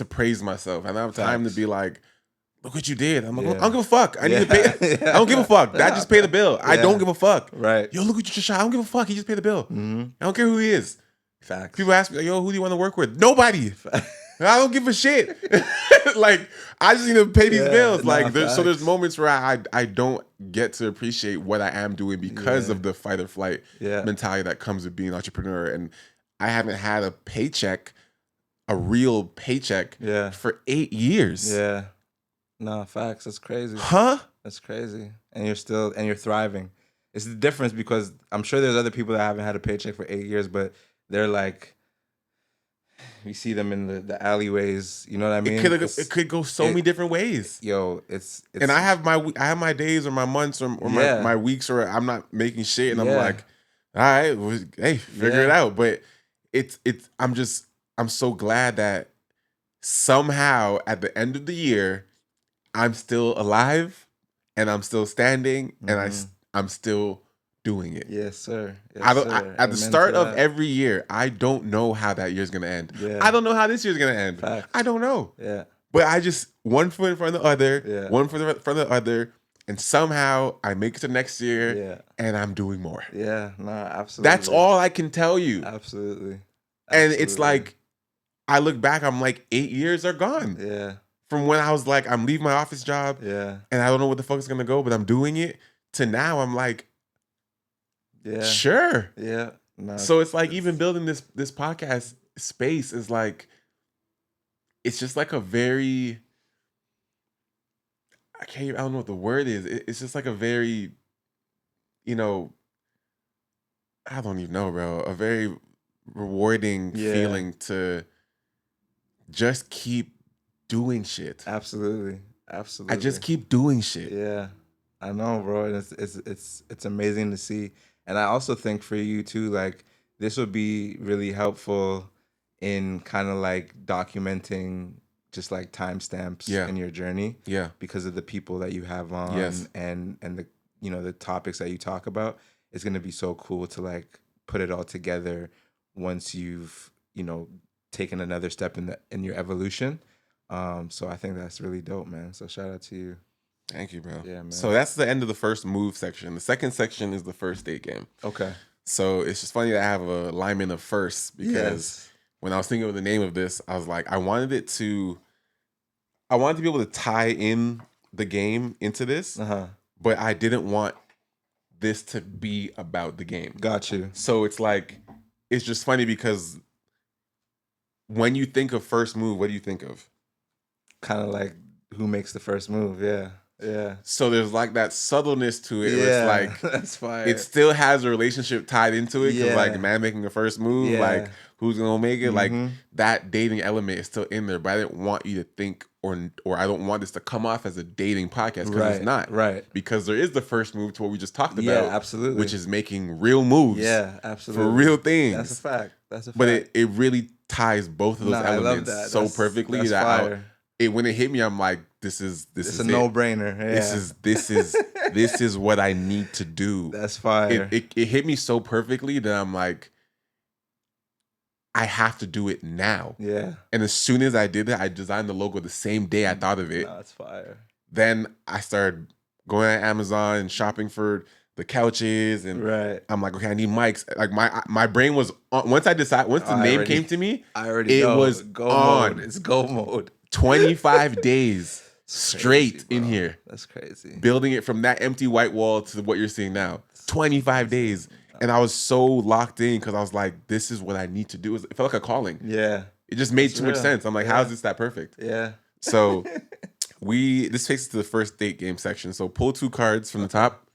praise myself. I don't have time to be like, look what you did. I'm like, I don't give a fuck. I need to pay. I don't give a fuck. That just pay the bill. I don't give a fuck. Right? Yo, look what you just shot. I don't give a fuck. He just paid the bill. I don't care who he is. Facts. People ask me, yo, who do you want to work with? Nobody. I don't give a shit. Like, I just need to pay these bills. Like, there's moments where I don't get to appreciate what I am doing because of the fight or flight mentality that comes with being an entrepreneur. And I haven't had a real paycheck for 8 years. Yeah. No, facts. That's crazy. Huh? That's crazy. And you're thriving. It's the difference because I'm sure there's other people that haven't had a paycheck for 8 years, but they're like, we see them in the alleyways. You know what I mean? It could go so many different ways. Yo, it's And I have my days or my months or Yeah. my weeks or I'm not making shit and I'm Yeah. like, all right, well, hey, figure it Yeah. out. But I'm so glad that somehow at the end of the year I'm still alive and I'm still standing and I'm still doing it. Yes, sir. Yes, I don't. sir. At the Amen start to of that. every year, I don't know how that year's gonna end. Yeah. I don't know how this year's gonna end. Facts. I don't know. Yeah. But I just one foot in front of the other, Yeah. one foot in front of the other, and somehow I make it to next year, Yeah. and I'm doing more. Yeah. Nah, absolutely. That's all I can tell you. Absolutely. And it's like, I look back, I'm like, 8 years are gone. Yeah. From when I was like, I'm leaving my office job, Yeah. and I don't know where the fuck it's gonna go, but I'm doing it. To now, I'm like, Yeah. sure. Yeah. Nah, So it's like even building this podcast space is like, it's just like a very, I don't know what the word is. It's just like a very, you know, I don't even know, bro. A very rewarding Yeah. feeling to just keep doing shit. Absolutely. Absolutely. I just keep doing shit. Yeah, I know, bro, and it's amazing to see. And I also think for you too, like this would be really helpful in kind of like documenting just like timestamps Yeah. in your journey Yeah. because of the people that you have on Yes. and the the topics that you talk about. It's gonna be so cool to like put it all together once you've taken another step in your evolution. So I think that's really dope, man. So shout out to you. Thank you, bro. Yeah, man. So that's the end of the first move section. The second section is the first date game. Okay. So it's just funny that I have a alignment of first because Yes. when I was thinking of the name of this, I was like, I wanted to be able to tie in the game into this, but I didn't want this to be about the game. Got you. So it's like, it's just funny because when you think of first move, what do you think of? Kind of like who makes the first move. Yeah. Yeah. So there's like that subtleness to it. Where it's like, that's fire. it still has a relationship tied into it. Because like Yeah. man making a first move, Yeah. like who's gonna make it? Like Mhm. that dating element is still in there. But I didn't want you to think or I don't want this to come off as a dating podcast because it's not. Right. Because there is the first move to what we just talked about. Yeah, absolutely. Which is making real moves. Yeah, absolutely. For real things. That's a fact. That's a fact. But it really ties both of those I love elements that. so That's- perfectly that's that fire. when it hit me, I'm like, this is It's it. a no-brainer. Yeah. This is what I need to do. That's fire. It hit me so perfectly that I'm like, I have to do it now. Yeah. And as soon as I did it, I designed the logo the same day I thought of it. No, that's fire. Then I started going on Amazon and shopping for the couches, and Right. I'm like, okay, I need mics. Like my brain was on, once the name came to me, I already it know. was go on. mode. It's go mode. 25 days It's straight crazy, in bro. here, That's crazy. building it from that empty white wall to what you're seeing now. 25 days. And I was so locked in because I was like, this is what I need to do. It felt like a calling. Yeah. It just made That's too much real. sense. I'm like, Yeah. how is this that perfect? Yeah. So this takes us to the first date game section. So pull 2 cards from the top.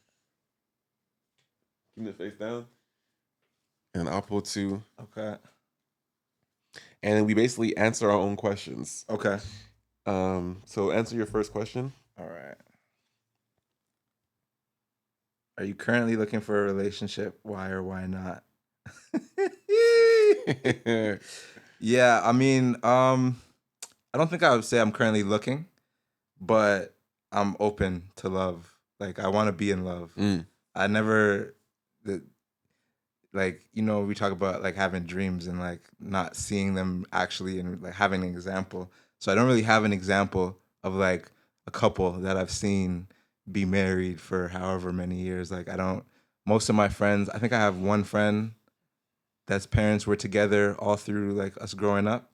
Keep the face down. And I'll pull 2. Okay. And then we basically answer our own questions. Okay. So answer your first question. All right. Are you currently looking for a relationship? Why or why not? Yeah, I mean, I don't think I would say I'm currently looking, but I'm open to love. Like I want to be in love. I never we talk about like having dreams and like not seeing them actually and like having an example. So I don't really have an example of like a couple that I've seen be married for however many years. Like most of my friends, I think I have one friend that's parents were together all through like us growing up.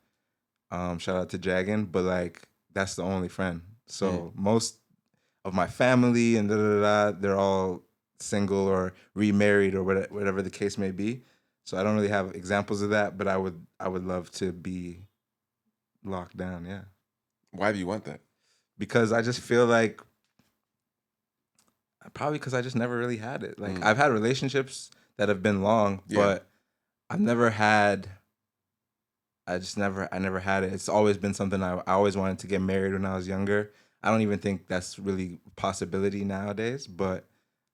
Shout out to Jagan, but like that's the only friend. So most of my family and they're all single or remarried or whatever the case may be. So I don't really have examples of that, but I would love to be locked down. Yeah. Why do you want that? Because I just feel like Probably because I just never really had it. Like I've had relationships that have been long, but I've never had. I never had it. It's always been something I always wanted to get married when I was younger. I don't even think that's really a possibility nowadays, but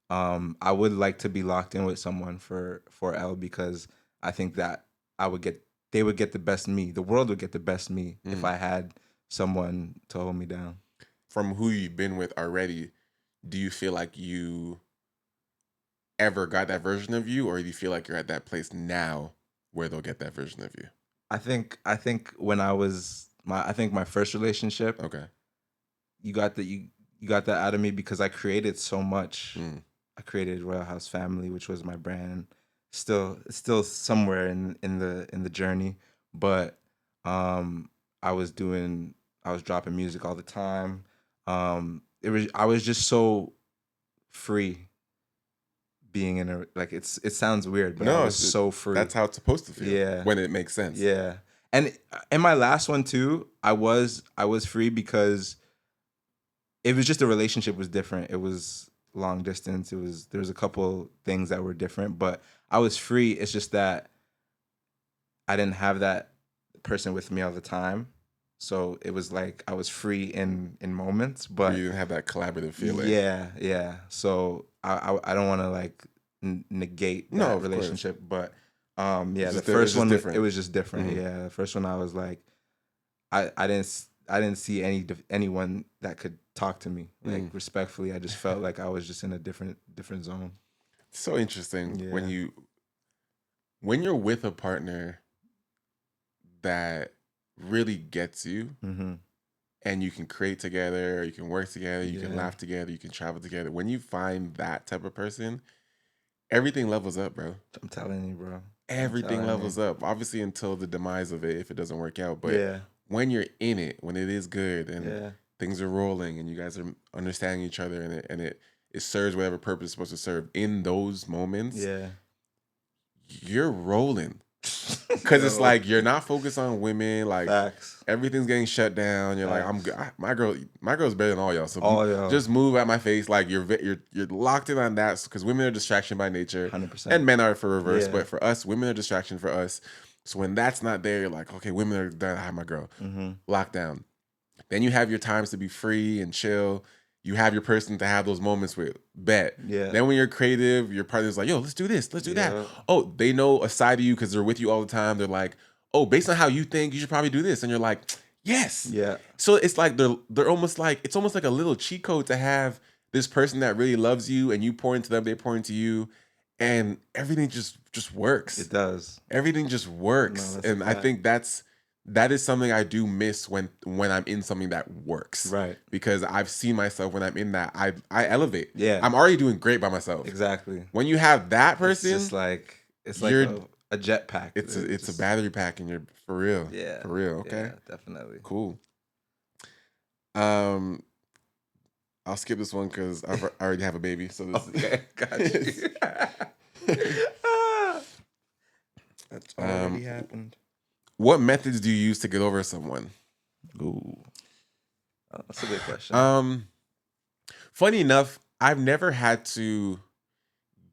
I would like to be locked in with someone for L because I think that they would get the best me. The world would get the best me if I had someone to hold me down. From who you've been with already, do you feel like you ever got that version of you, or do you feel like you're at that place now where they'll get that version of you? I think when I was my first relationship, Okay. you got that out of me because I created so much. I created Royal House Family, which was my brand. It's still somewhere in the journey, but I was dropping music all the time. I was just so free being in a, like, it sounds weird, but I was so free. That's how it's supposed to feel. Yeah. When it makes sense. Yeah. And in my last one too, I was free because it was just the relationship was different. It was long distance. There was a couple things that were different, but I was free. It's just that I didn't have that person with me all the time. So it was like I was free in moments, but you didn't have that collaborative feeling. Yeah. So I don't want to like negate that relationship, but the first one it was just different. Mm-hmm. Yeah, the first one I was like, I didn't see anyone that could talk to me like respectfully. I just felt like I was just in a different zone. It's so interesting when you're with a partner that really gets you, and you can create together, you can work together, you can laugh together, you can travel together. When you find that type of person, everything levels up, bro. I'm telling you, bro. Everything levels up. Obviously, until the demise of it, if it doesn't work out. But when you're in it, when it is good and things are rolling and you guys are understanding each other and it serves whatever purpose it's supposed to serve, in those moments, you're rolling. Because it's like you're not focused on women, like facts. Everything's getting shut down. You're like, I'm good. My girl's better than all y'all. So y'all. Just move at my face. Like you're locked in on that because women are distraction by nature, 100%, and men are for reverse. But for us, women are distraction for us. So when that's not there, you're like, okay, women are done. I have my girl locked down. Then you have your times to be free and chill. You have your person to have those moments with. Bet. Yeah. Then when you're creative, your partner's like, yo, let's do this. Let's do that. Oh, they know a side of you because they're with you all the time. They're like, oh, based on how you think, you should probably do this. And you're like, yes. Yeah. So it's like they're almost like, it's almost like a little cheat code to have this person that really loves you and you pour into them, they pour into you. And everything just works. It does. Everything just works. And I think that is something I do miss when I'm in something that works. Right. Because I've seen myself when I'm in that, I elevate. Yeah. I'm already doing great by myself. Exactly. When you have that person, it's like a jet pack. It's a battery pack and you're for real. Yeah. For real. Okay. Yeah, definitely. Cool. I'll skip this one because I already have a baby. So this okay, got you. That's already happened. What methods do you use to get over someone? Ooh, that's a good question. Funny enough, I've never had to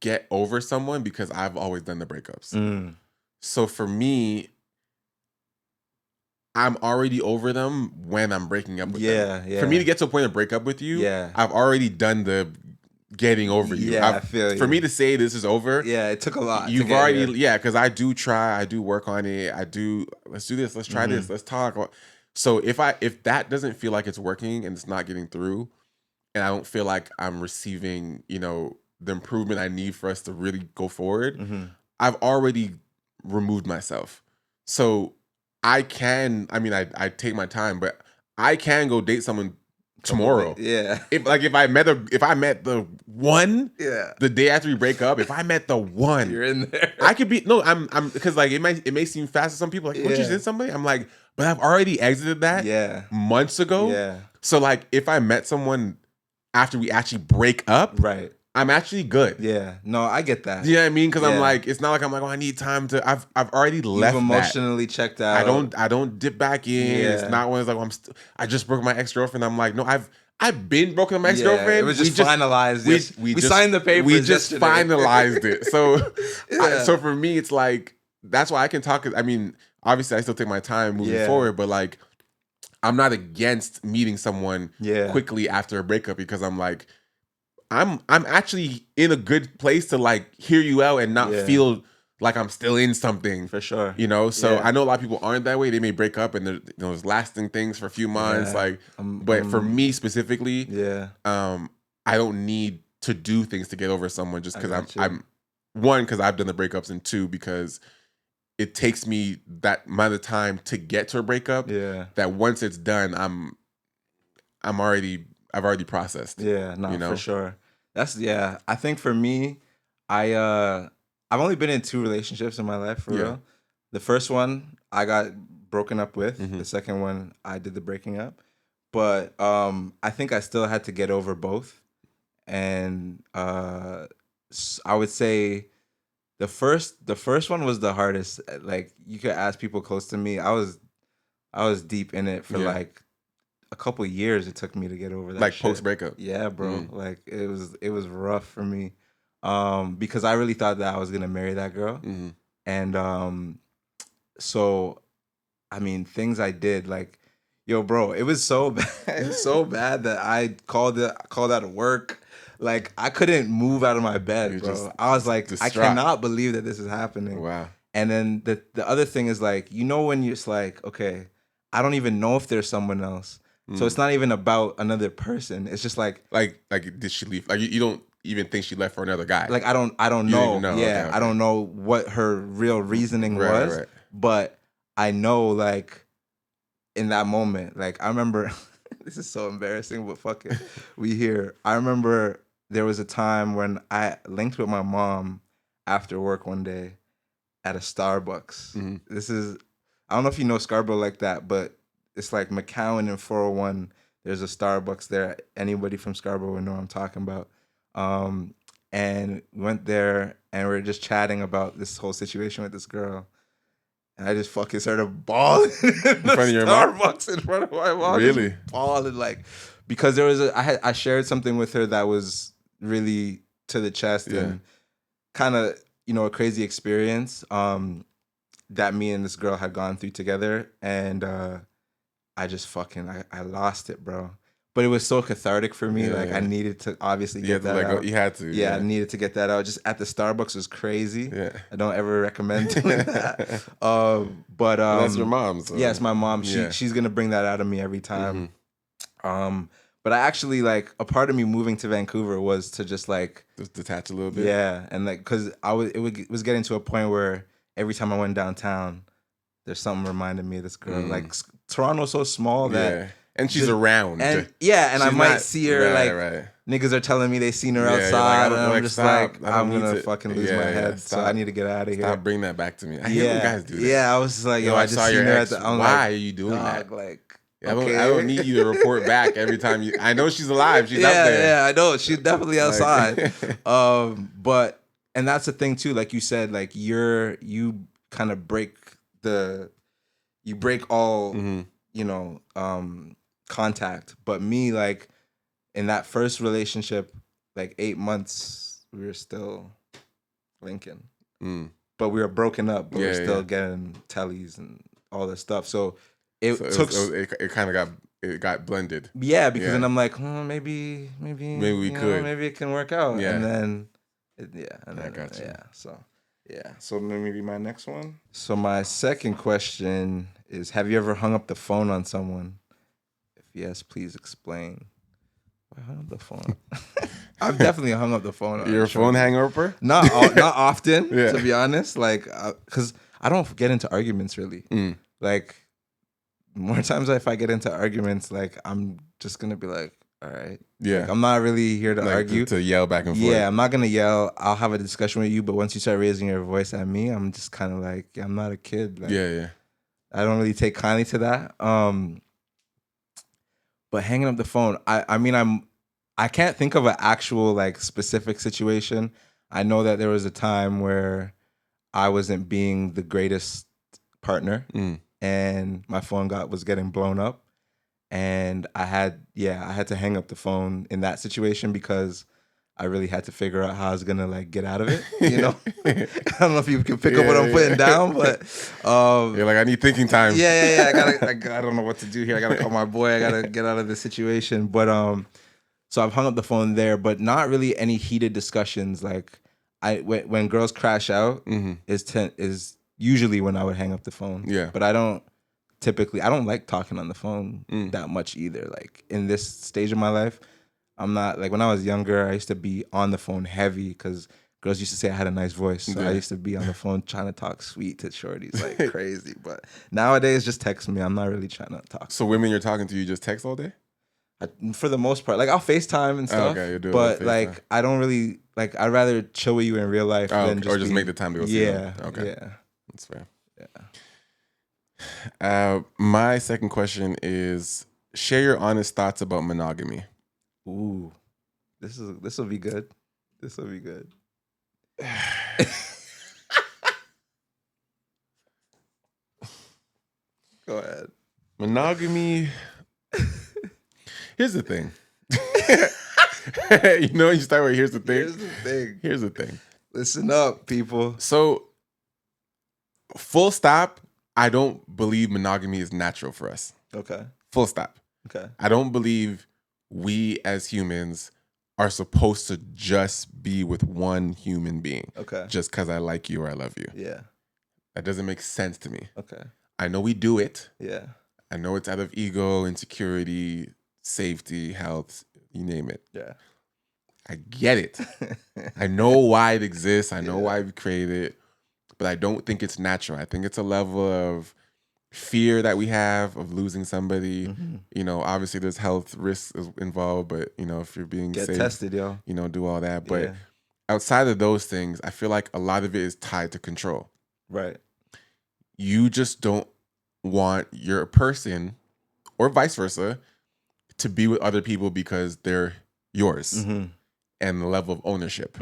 get over someone because I've always done the breakups. So for me, I'm already over them when I'm breaking up with them. Yeah. For me to get to a point of break up with you, I've already done the getting over you. Yeah, I feel you. For me to say this is over, it took a lot. You've already, because I do try, I do work on it. Let's do this, let's try this, let's talk. So if that doesn't feel like it's working and it's not getting through, and I don't feel like I'm receiving, the improvement I need for us to really go forward, I've already removed myself. So I take my time, but I can go date someone tomorrow. Yeah. If I met the one, the day after we break up, if I met the one, you're in there. I could be I'm because like it may seem fast to some people, like, what, you did somebody? I'm like, but I've already exited that months ago. Yeah. So like if I met someone after we actually break up, right, I'm actually good. Yeah. No, I get that. You know what I mean? Because I'm like, it's not like I'm like, oh, I need time to. I've already left. You've emotionally checked out. I don't dip back in. Yeah. It's not when it's like, I just broke my ex-girlfriend. I'm like, no, I've been broken with my Yeah, ex-girlfriend. it was just finalized. We signed the papers. We just yesterday. finalized it. So, Yeah. so for me, it's like that's why I can talk. I mean, obviously, I still take my time moving forward, but like, I'm not against meeting someone quickly after a breakup because I'm like, I'm actually in a good place to like hear you out and not feel like I'm still in something. For sure. You know, so I know a lot of people aren't that way. They may break up and there's lasting things for a few months. Like, but for me specifically, I don't need to do things to get over someone just because I'm one, because I've done the breakups, and two, because it takes me that amount of time to get to a breakup. That once it's done, I've already processed. Yeah, no, for sure. That's I think for me, I've only been in 2 relationships in my life for real. The first one I got broken up with. The second one I did the breaking up. But I think I still had to get over both. And I would say the first one was the hardest. Like, you could ask people close to me. I was deep in it for like a couple of years. It took me to get over that. Like shit. post breakup. Yeah, bro. Like it was rough for me. Because I really thought that I was gonna marry that girl. And so I mean, things I did, like, yo, bro, it was so bad. It was so bad that I called out of work. Like, I couldn't move out of my bed, bro. I was like, distraught. I cannot believe that this is happening. Wow. And then the other thing is, like, you know, when you're just like, okay, I don't even know if there's someone else. So it's not even about another person. It's just like did she leave? Like, you don't even think she left for another guy? like I don't You know. didn't know. Yeah, Okay. I don't know what her real reasoning was. Right. But I know, like, in that moment, like, I remember, this is so embarrassing, but fuck it, we here. I remember there was a time when I linked with my mom after work one day at a Starbucks. This is, I don't know if you know Scarborough like that, but it's like McCowan and 401. There's a Starbucks there. Anybody from Scarborough would know what I'm talking about. And we went there and we were just chatting about this whole situation with this girl. And I just fucking started bawling in front of your mom? Starbucks in front of my mom. Really? Just bawling, like, because there was I shared something with her that was really to the chest and kind of, you know, a crazy experience that me and this girl had gone through together. And I just fucking, I lost it, bro. But it was so cathartic for me. I needed to obviously get that out. You had to. Yeah, I needed to get that out. Just at the Starbucks was crazy. Yeah. I don't ever recommend doing that. But that's your mom. So. Yeah, it's my mom. She's gonna bring that out of me every time. But I actually, like, a part of me moving to Vancouver was to just detach a little bit. Yeah, and like, cause it was getting to a point where every time I went downtown, there's something reminding me of this girl. Like, Toronto's so small that. And she's around. And I might see her, niggas are telling me they seen her outside, and I'm just like, I'm gonna fucking lose my head, so I need to get out of here. Stop bringing that back to me. I hate when guys do that. Yeah, I was just like, yo, I just saw seen your her ex. Why are you doing that? Like, okay. I don't need you to report back every time you. I know she's alive. She's out there. Yeah, I know. She's definitely outside. But and that's the thing too. Like you said, like you kind of break all you know contact. But me, like, in that first relationship, like 8 months, we were still linking. But we were broken up. But we were still getting tellies and all this stuff. So it kind of got blended. Yeah, because then I'm like, maybe we could. Maybe it can work out. Yeah. And then, I got you. So maybe my next one. So my second question is: have you ever hung up the phone on someone? If yes, please explain. I hung up the phone. I've definitely hung up the phone. You're a phone hangover? Not often, to be honest. Like, because I don't get into arguments really. Like, more times if I get into arguments, like, I'm just gonna be like, all right. Yeah. Like, I'm not really here to argue. To yell back and forth. Yeah, I'm not gonna yell. I'll have a discussion with you, but once you start raising your voice at me, I'm just kind of like, I'm not a kid. Like, I don't really take kindly to that. But hanging up the phone, I can't think of an actual, like, specific situation. I know that there was a time where I wasn't being the greatest partner, and my phone was getting blown up, And I had to hang up the phone in that situation because I really had to figure out how I was gonna like get out of it. You know, I don't know if you can pick up what I'm putting down, but you're like, I need thinking time. I don't know what to do here. I gotta call my boy. I gotta get out of this situation. But so I've hung up the phone there, but not really any heated discussions. Like when girls crash out is usually when I would hang up the phone. Yeah, but I don't like talking on the phone that much either. Like in this stage of my life, I'm not like when I was younger. I used to be on the phone heavy because girls used to say I had a nice voice. So I used to be on the phone trying to talk sweet to shorties like crazy. But nowadays, just text me. I'm not really trying to talk. So women you're talking to, you just text all day? For the most part, like I'll FaceTime and stuff. Okay, you do it but with like FaceTime. I don't really like. I'd rather chill with you in real life than or just make the time to go see them. Okay, Yeah. That's fair. Yeah. My second question is: share your honest thoughts about monogamy. Ooh, this will be good. This will be good. Go ahead. Monogamy. Here's the thing. You start with here's the thing. Here's the thing. Listen up, people. So, full stop. I don't believe monogamy is natural for us. Okay. Full stop. Okay. I don't believe we as humans are supposed to just be with one human being. Okay. Just because I like you or I love you. Yeah. That doesn't make sense to me. Okay. I know we do it. Yeah. I know it's out of ego, insecurity, safety, health, you name it. Yeah. I get it. I know why it exists. I know why we created it. But I don't think it's natural. I think it's a level of fear that we have of losing somebody. Mm-hmm. Obviously there's health risks involved, but if you're being Get safe, tested, yo. Do all that. But outside of those things, I feel like a lot of it is tied to control. Right. You just don't want your person, or vice versa, to be with other people because they're yours and the level of ownership.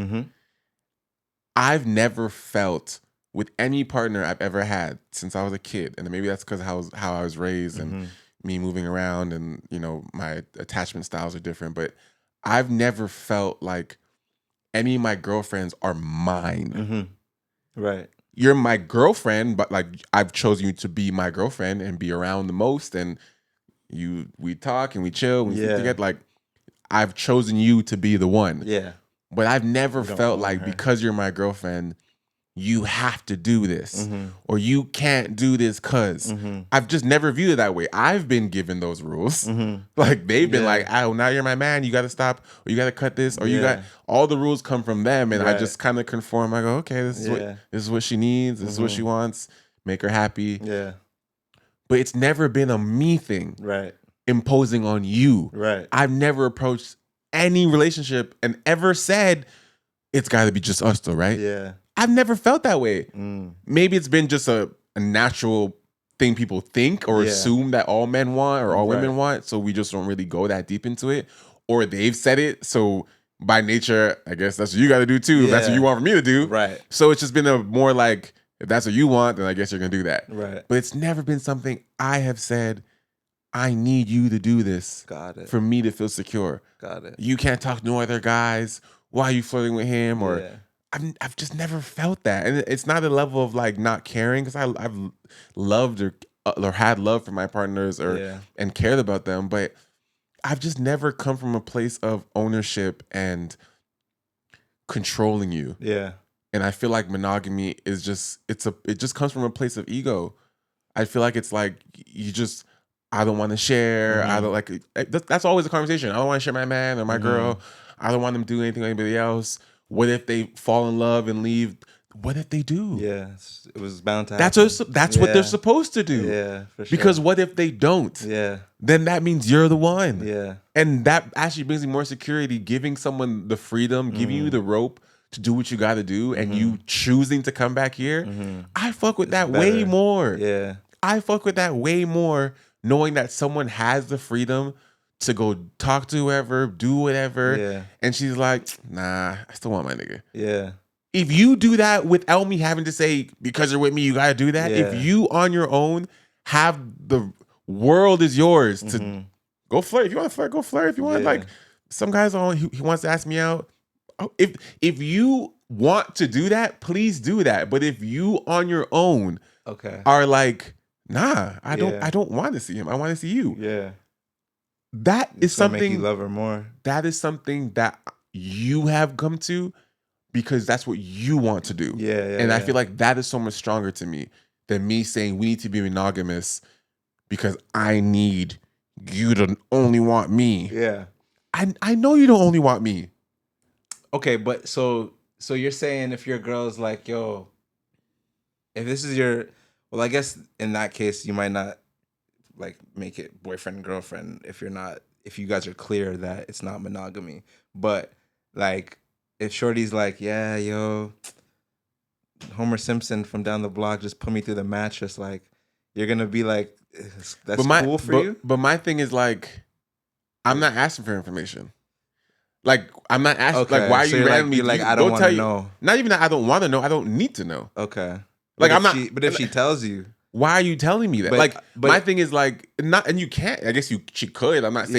I've never felt with any partner I've ever had since I was a kid, and maybe that's because how I was raised and me moving around and my attachment styles are different, but I've never felt like any of my girlfriends are mine. Right. You're my girlfriend, but like I've chosen you to be my girlfriend and be around the most, and we talk and we chill and we sit together. Like I've chosen you to be the one. Yeah. But I've never felt like because you're my girlfriend, you have to do this or you can't do this because I've just never viewed it that way. I've been given those rules. Like they've been like, oh, now you're my man. You got to stop or you got to cut this or you got all the rules come from them. And I just kind of conform. I go, okay, this is what she needs. This is what she wants. Make her happy. Yeah. But it's never been a me thing. Right. Imposing on you. Right. I've never approached any relationship and ever said it's got to be just us though, right? Yeah. I've never felt that way. Maybe it's been just a natural thing people think or assume that all men want or all women want, so we just don't really go that deep into it. Or they've said it, so by nature, I guess that's what you got to do too. If that's what you want for me to do. Right. So it's just been a more like, if that's what you want, then I guess you're going to do that. Right. But it's never been something I have said, I need you to do this. Got it. For me to feel secure. Got it. You can't talk to no other guys. Why are you flirting with him? Or I've just never felt that. And it's not a level of like not caring because I've loved or had love for my partners and cared about them. But I've just never come from a place of ownership and controlling you. Yeah. And I feel like monogamy is it just comes from a place of ego. I feel like it's like I don't want to share. I don't like. That's always a conversation. I don't want to share my man or my girl. I don't want them to do anything with anybody else. What if they fall in love and leave? What if they do? Yeah, it was bound to happen. That's what they're supposed to do. Yeah, for sure. Because what if they don't? Yeah. Then that means you're the one. Yeah. And that actually brings me more security, giving someone the freedom, giving you the rope to do what you got to do, and you choosing to come back here. I fuck with that way more. Yeah. I fuck with that way more, knowing that someone has the freedom to go talk to whoever, do whatever. And she's like, nah, I still want my nigga. Yeah. If you do that without me having to say, because you're with me, you got to do that. If you on your own have the world is yours to go flirt. If you want to flirt, go flirt. If you want, like, some guys are he wants to ask me out. Oh, if you want to do that, please do that. But if you on your own are like, nah, I don't want to see him. I want to see you. Yeah. That is something make you love her more. That is something that you have come to because that's what you want to do. And I feel like that is so much stronger to me than me saying we need to be monogamous because I need you to only want me. Yeah. I know you don't only want me. Okay, but so you're saying if your girl's like, yo, if this is your, well, I guess in that case you might not like make it boyfriend and girlfriend if you guys are clear that it's not monogamy. But like if shorty's like, yeah, yo, Homer Simpson from down the block just put me through the mattress, like you're gonna be like, that's cool for you. But my thing is like, I'm not asking for information. Like, I'm not asking, like, why are you randomly? You're like, I don't want to know. Not even that I don't want to know. I don't need to know. Okay. Like, But if she tells you, why are you telling me that? But my thing is like, and you can't. I guess she could. I'm not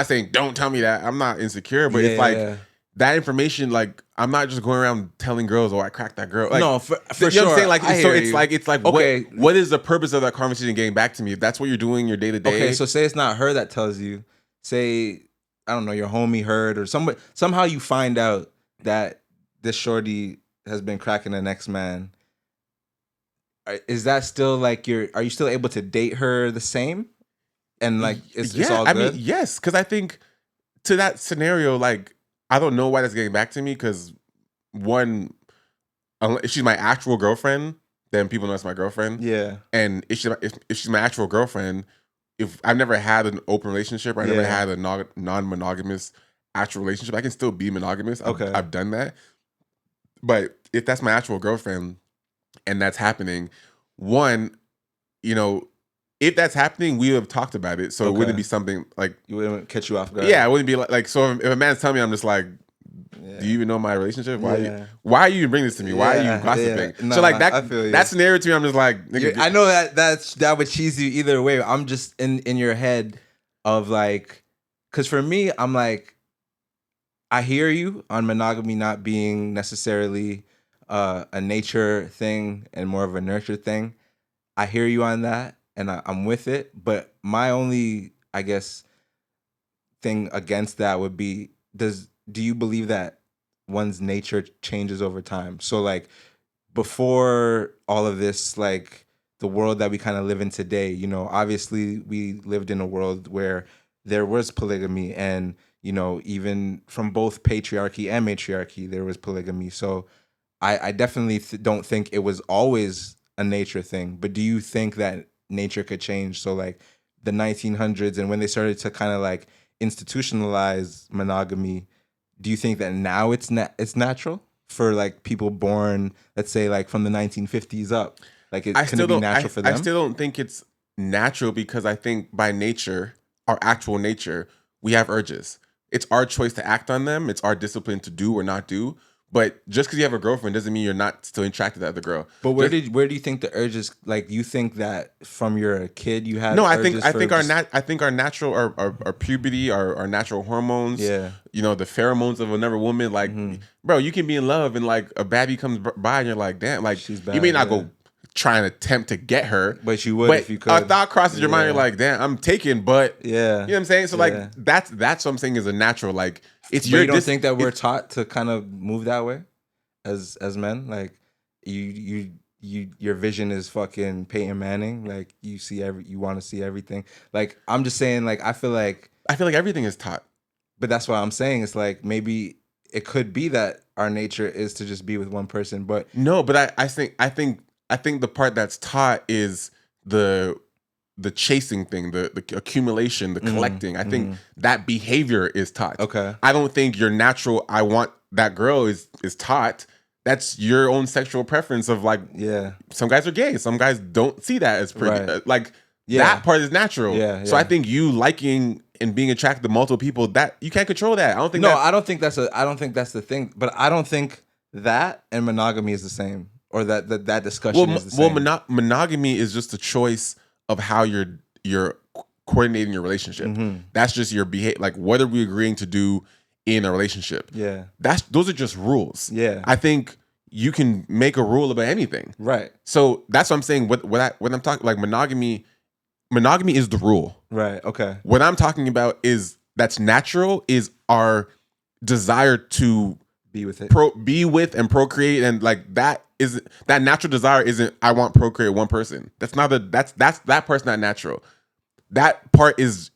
saying don't tell me that. I'm not insecure, but it's like that information. Like, I'm not just going around telling girls, "Oh, I cracked that girl." Like, no, for you sure. know what I'm saying? Like, it's like, okay, what is the purpose of that conversation getting back to me? If that's what you're doing your day to day. Okay, so say it's not her that tells you. Say, I don't know, your homie heard or somebody. Somehow you find out that this shorty has been cracking the next man. Is that still like are you still able to date her the same? And like it's all good? I mean, yes, because I think to that scenario, like, I don't know why that's getting back to me because one, if she's my actual girlfriend, then people know it's my girlfriend. Yeah. And if she's my actual girlfriend, if I've never had an open relationship or I never had a non-monogamous actual relationship, I can still be monogamous. I've done that. But if that's my actual girlfriend and that's happening, one, you know, if that's happening, we would have talked about it. So it wouldn't be something like... You wouldn't catch you off guard. Yeah, it wouldn't be like so if a man's telling me, I'm just like, do you even know my relationship? Why are you even bringing this to me? Why are you gossiping? No, so like that scenario to me, I'm just like... Nigga, I know that would cheese you either way. I'm just in your head of like... Because for me, I'm like, I hear you on monogamy not being necessarily a nature thing and more of a nurture thing. I hear you on that, and I'm with it. But my only, I guess, thing against that would be, do you believe that one's nature changes over time? So like before all of this, like the world that we kind of live in today, you know, obviously we lived in a world where there was polygamy and, you know, even from both patriarchy and matriarchy, there was polygamy. So I definitely don't think it was always a nature thing. But do you think that nature could change? So like the 1900s and when they started to kind of like institutionalize monogamy, do you think that now it's natural for like people born, let's say like from the 1950s up? Like it's going to be natural for them? I still don't think it's natural because I think by nature, our actual nature, we have urges. It's our choice to act on them. It's our discipline to do or not do. But just because you have a girlfriend doesn't mean you're not still attracted to the other girl. But where do you think the urges, like you think that from your kid you had? No, I think our natural our puberty, our natural hormones, you know, the pheromones of another woman, like bro, you can be in love and like a baddie comes by and you're like, damn, like she's bad, you may not go try and attempt to get her, but you would if you could. A thought crosses your mind, you're like, damn, I'm taken, but you know what I'm saying? So like that's what I'm saying is a natural, like it's your. You don't think that we're taught to kind of move that way as men? Like your vision is fucking Peyton Manning. Like you want to see everything. Like I'm just saying, like I feel like everything is taught. But that's what I'm saying. It's like maybe it could be that our nature is to just be with one person. But no, but I think the part that's taught is the chasing thing, the accumulation, the collecting. I think that behavior is taught. Okay. I don't think your natural I want that girl is taught. That's your own sexual preference of like, some guys are gay. Some guys don't see that as pretty. Right. That part is natural. So I think you liking and being attracted to multiple people, that you can't control that. I don't think I don't think that's the thing. But I don't think that and monogamy is the same. Or that discussion is the same. Well, monogamy is just a choice of how you're coordinating your relationship. That's just your behavior. Like, what are we agreeing to do in a relationship? Yeah. Those are just rules. Yeah. I think you can make a rule about anything. Right. So that's what I'm saying. When I'm talking like monogamy is the rule. Right. Okay. What I'm talking about is that's natural is our desire to Be with it. be with and procreate, and like that natural desire isn't I want to procreate one person. That's that part's not natural. That part is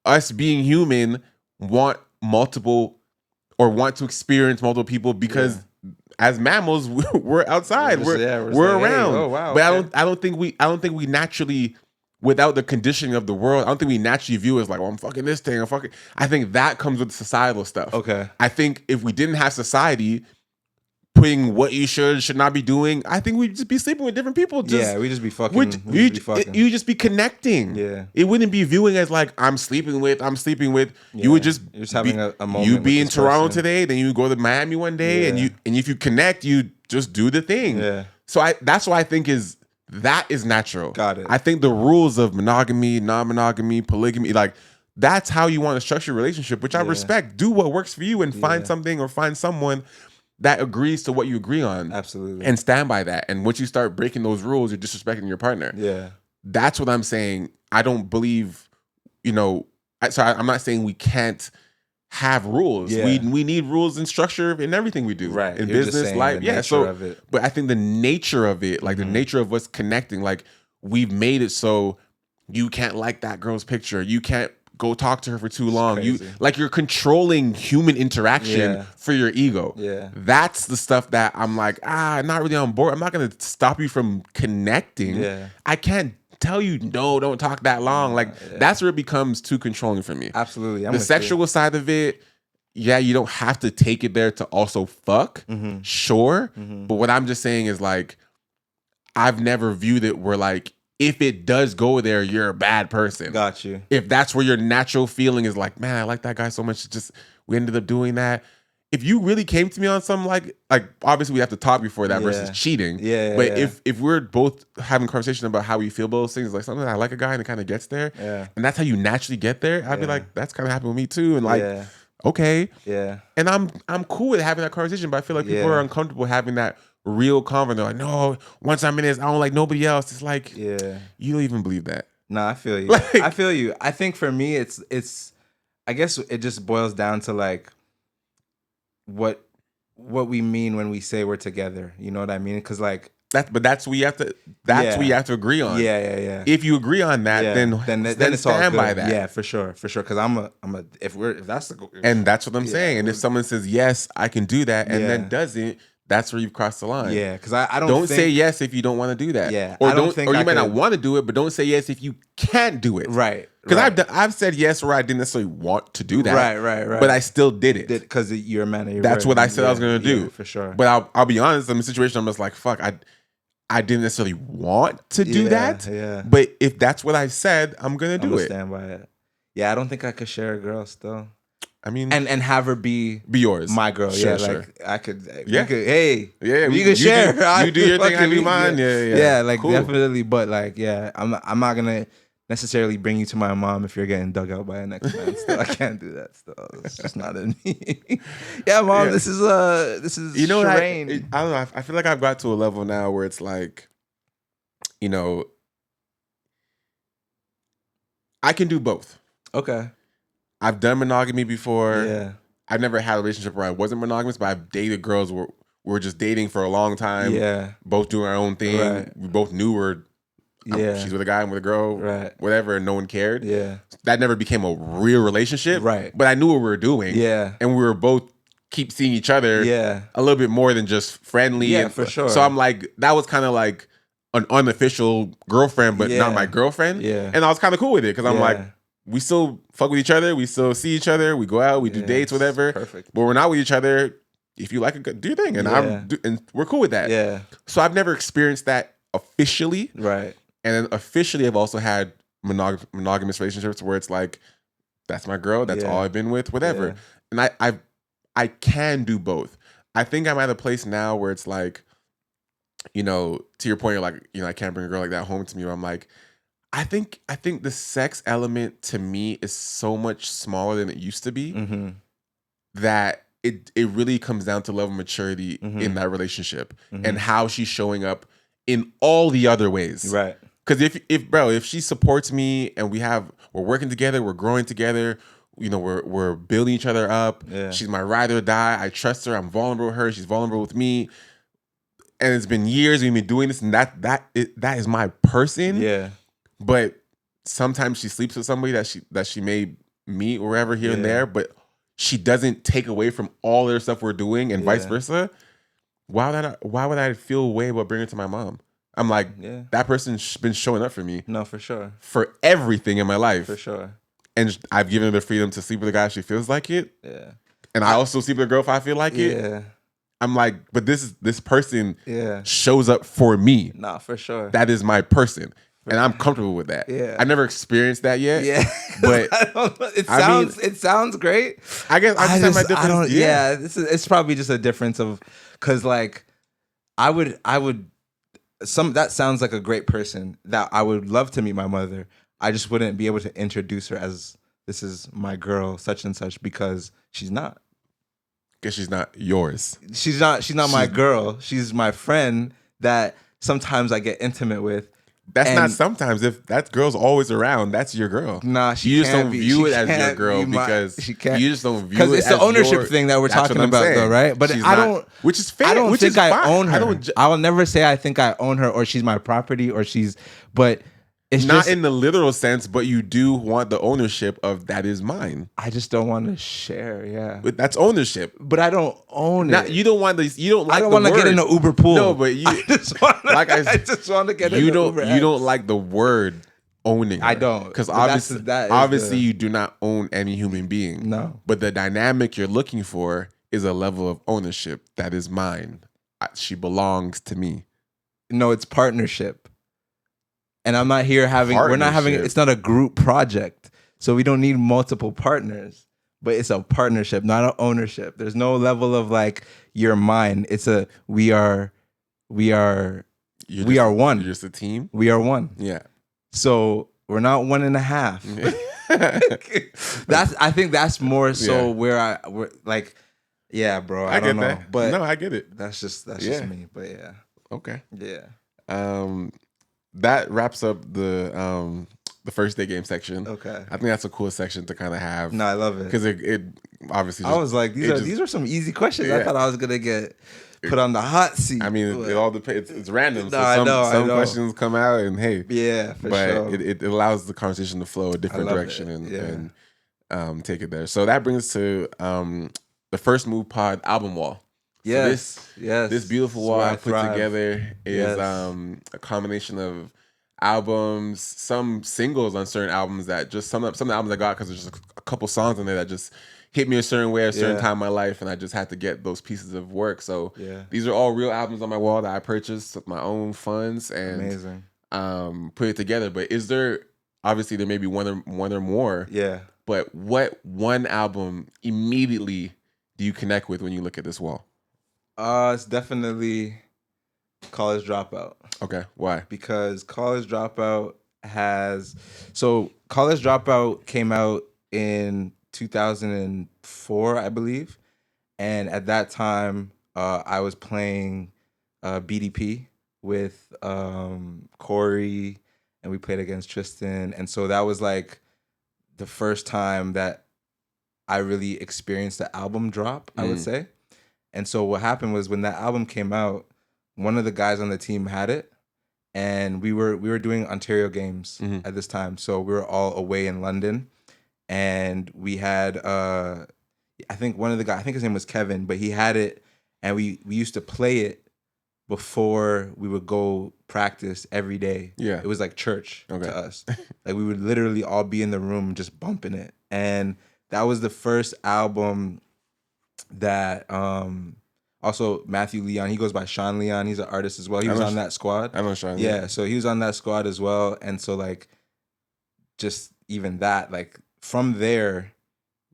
us being human want multiple or want to experience multiple people because as mammals we're outside, we're like, around. hey, oh, wow, but okay. I don't think we naturally, without the conditioning of the world, I don't think we naturally view it as like, well, I'm fucking this thing, I think that comes with societal stuff. Okay. I think if we didn't have society putting what you should not be doing, I think we'd just be sleeping with different people. We just be fucking. You just be connecting. Yeah. It wouldn't be viewing as like I'm sleeping with. Yeah. You would just You're just having a moment. You be with in this Toronto person. today, then you go to Miami one day, Yeah. and if you connect, you just do the thing. Yeah. So that's what I think that is natural. Got it. I think the rules of monogamy, non-monogamy, polygamy, like that's how you want to structure a relationship, which I respect. Do what works for you and find something or find someone that agrees to what you agree on. Absolutely. And stand by that. And once you start breaking those rules, you're disrespecting your partner. Yeah. That's what I'm saying. I don't believe, I'm not saying we can't have rules. Yeah. We need rules and structure in everything we do. Right. In You're just business, saying life. the Yeah. nature So of it. but I think the nature of it, like the nature of what's connecting, like we've made it so you can't like that girl's picture. You can't go talk to her for too long. Crazy. You're controlling human interaction for your ego. Yeah. That's the stuff that I'm like, not really on board. I'm not gonna stop you from connecting. Yeah. I can't tell you no, don't talk that long. That's where it becomes too controlling for me. Absolutely. The sexual side of it, you don't have to take it there to also fuck. Sure. But what I'm just saying is like, I've never viewed it where like, if it does go there, you're a bad person. Got you. If that's where your natural feeling is like, man, I like that guy so much, it's just we ended up doing that. If you really came to me on some like obviously we have to talk before that versus cheating. Yeah. But if we're both having a conversation about how we feel about those things, like something I like a guy and it kind of gets there, and that's how you naturally get there, I'd be like, that's kind of happened with me too, and like, okay, and I'm cool with having that conversation, but I feel like people are uncomfortable having that real convo. They're like, no, once I'm in this, I don't like nobody else. It's like, you don't even believe that. No, I feel you. I feel you. I think for me, it's. I guess it just boils down to like what we mean when we say we're together. You know what I mean? Because like that's what you have to. That's what you have to agree on. Yeah. If you agree on that, then it's all stand good. by that. Yeah, for sure. Because if that's the and that's what I'm saying. And if someone says yes, I can do that, and then doesn't. That's where you've crossed the line. Yeah, because I don't say yes if you don't want to do that. Yeah, or you might not want to do it, but don't say yes if you can't do it. Right. Because I've said yes where I didn't necessarily want to do that. Right. But I still did it because you're a man. Of your That's word. what I said I was going to do. Yeah, for sure. But I'll be honest. I'm in a situation. I'm just like, fuck. I didn't necessarily want to do that. Yeah. But if that's what I said, I'm gonna do it. Stand by it. Yeah, I don't think I could share a girl still. I mean, and have her be yours, my girl. Sure, like I could. Yeah. We could share. You do your thing, I do mine. Yeah. Like cool. Definitely. But like, I'm not gonna necessarily bring you to my mom if you're getting dug out by an ex man. Still, I can't do that. Still, it's just not in me. Yeah, mom. Yeah. This is you know Shireen. I don't know. I feel like I've got to a level now where it's like, I can do both. Okay. I've done monogamy before. Yeah. I've never had a relationship where I wasn't monogamous, but I've dated girls where we're just dating for a long time. Yeah. Both doing our own thing. Right. We both knew she's with a guy, I'm with a girl. Right. Whatever, and no one cared. Yeah. That never became a real relationship. Right. But I knew what we were doing. Yeah. And we were both keep seeing each other. Yeah. A little bit more than just friendly. Yeah, for sure. So I'm like, that was kind of like an unofficial girlfriend, but not my girlfriend. Yeah. And I was kind of cool with it because I'm like, we still fuck with each other. We still see each other. We go out. We do dates, whatever. Perfect. But we're not with each other. If you like it, do your thing. And and we're cool with that. Yeah. So I've never experienced that officially. Right. And then officially, I've also had monogamous relationships where it's like, that's my girl. That's all I've been with, whatever. Yeah. And I can do both. I think I'm at a place now where it's like, to your point, you're like, I can't bring a girl like that home to me. Where I'm like, I think the sex element to me is so much smaller than it used to be Mm-hmm. that it really comes down to level of maturity in that relationship and how she's showing up in all the other ways. Right. Because if she supports me and we're working together, we're growing together, we're building each other up. Yeah. She's my ride or die. I trust her. I'm vulnerable with her. She's vulnerable with me. And it's been years we've been doing this, and that is my person. Yeah. But sometimes she sleeps with somebody that she may meet or wherever here and there, but she doesn't take away from all the stuff we're doing and vice versa. Why would I feel way about bringing her to my mom? I'm like, that person's been showing up for me. No, for sure. For everything in my life. For sure. And I've given her the freedom to sleep with a guy if she feels like it. Yeah. And I also sleep with a girl if I feel like it. Yeah. I'm like, but this person shows up for me. Nah, for sure. That is my person. And I'm comfortable with that. Yeah. I never experienced that yet. Yeah. But I don't know. It sounds great. I guess I just have my difference. It's probably just a difference of, because like I would that sounds like a great person that I would love to meet my mother. I just wouldn't be able to introduce her as, this is my girl, such and such, because she's not. Because she's not yours. She's not my girl. She's my friend that sometimes I get intimate with. That's not sometimes. If that girl's always around, that's your girl. Nah, you just don't view it as your girl because she can't. You just don't view it because it's as the ownership thing that we're talking about, though, right? But I don't, which is fair. I don't think I own her. I will never say I think I own her or she's my property or but it's not just, in the literal sense, but you do want the ownership of that is mine. I just don't want to share. Yeah, but that's ownership. But I don't own it. You don't want this. You don't like. I don't want to get in the Uber pool. No, but you. I just want to get in the Uber. You don't like the word owning. I don't, because obviously you do not own any human being. No, but the dynamic you're looking for is a level of ownership that is mine. She belongs to me. No, it's partnership. And I'm not here we're not having, it's not a group project. So we don't need multiple partners, but it's a partnership, not an ownership. There's no level of like, you're mine. It's we are one. You're just a team. We are one. Yeah. So we're not 1.5. I think that's more so where we're like, yeah, bro. I don't know. That. But no, I get it. That's just me. But yeah. Okay. Yeah. That wraps up the first day game section. Okay. I think that's a cool section to kind of have. No, I love it. Because it obviously I was like, these are some easy questions. I thought I was gonna get put on the hot seat. I mean, it all depends. It's random. So I know. questions come out and hey. Yeah, for sure. But it allows the conversation to flow a different direction and take it there. So that brings us to the First Move Pod album wall. Yes, so this beautiful wall I put together is a combination of albums, some singles on certain albums that just some of the albums I got because there's just a couple songs in there that just hit me a certain way at a certain time in my life, and I just had to get those pieces of work. So these are all real albums on my wall that I purchased with my own funds and put it together. But is there obviously there may be one or more? Yeah. But what one album immediately do you connect with when you look at this wall? It's definitely College Dropout. Okay, why? Because College Dropout College Dropout came out in 2004, I believe. And at that time, I was playing BDP with Corey, and we played against Tristan. And so that was like the first time that I really experienced the album drop, I would say. And so what happened was when that album came out, one of the guys on the team had it, and we were doing Ontario games at this time. So we were all away in London, and we had I think one of the guys, I think his name was Kevin, but he had it, and we used to play it before we would go practice every day. Yeah, it was like church to us. Like we would literally all be in the room just bumping it, and that was the first album that also Matthew Leon, he goes by Sean Leon, he's an artist as well. He was on that squad. I know Sean. Yeah, so he was on that squad as well. And so like just even that, like from there,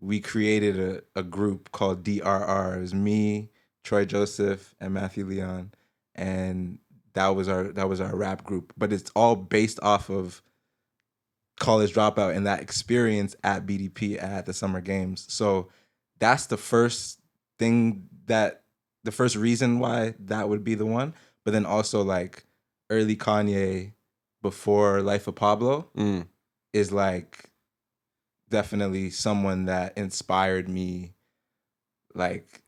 we created a group called DRR. It was me, Troy Joseph, and Matthew Leon. And that was our rap group. But it's all based off of college dropout and that experience at BDP at the Summer Games. So that's the first the first reason why that would be the one. But then also like early Kanye before Life of Pablo is like definitely someone that inspired me like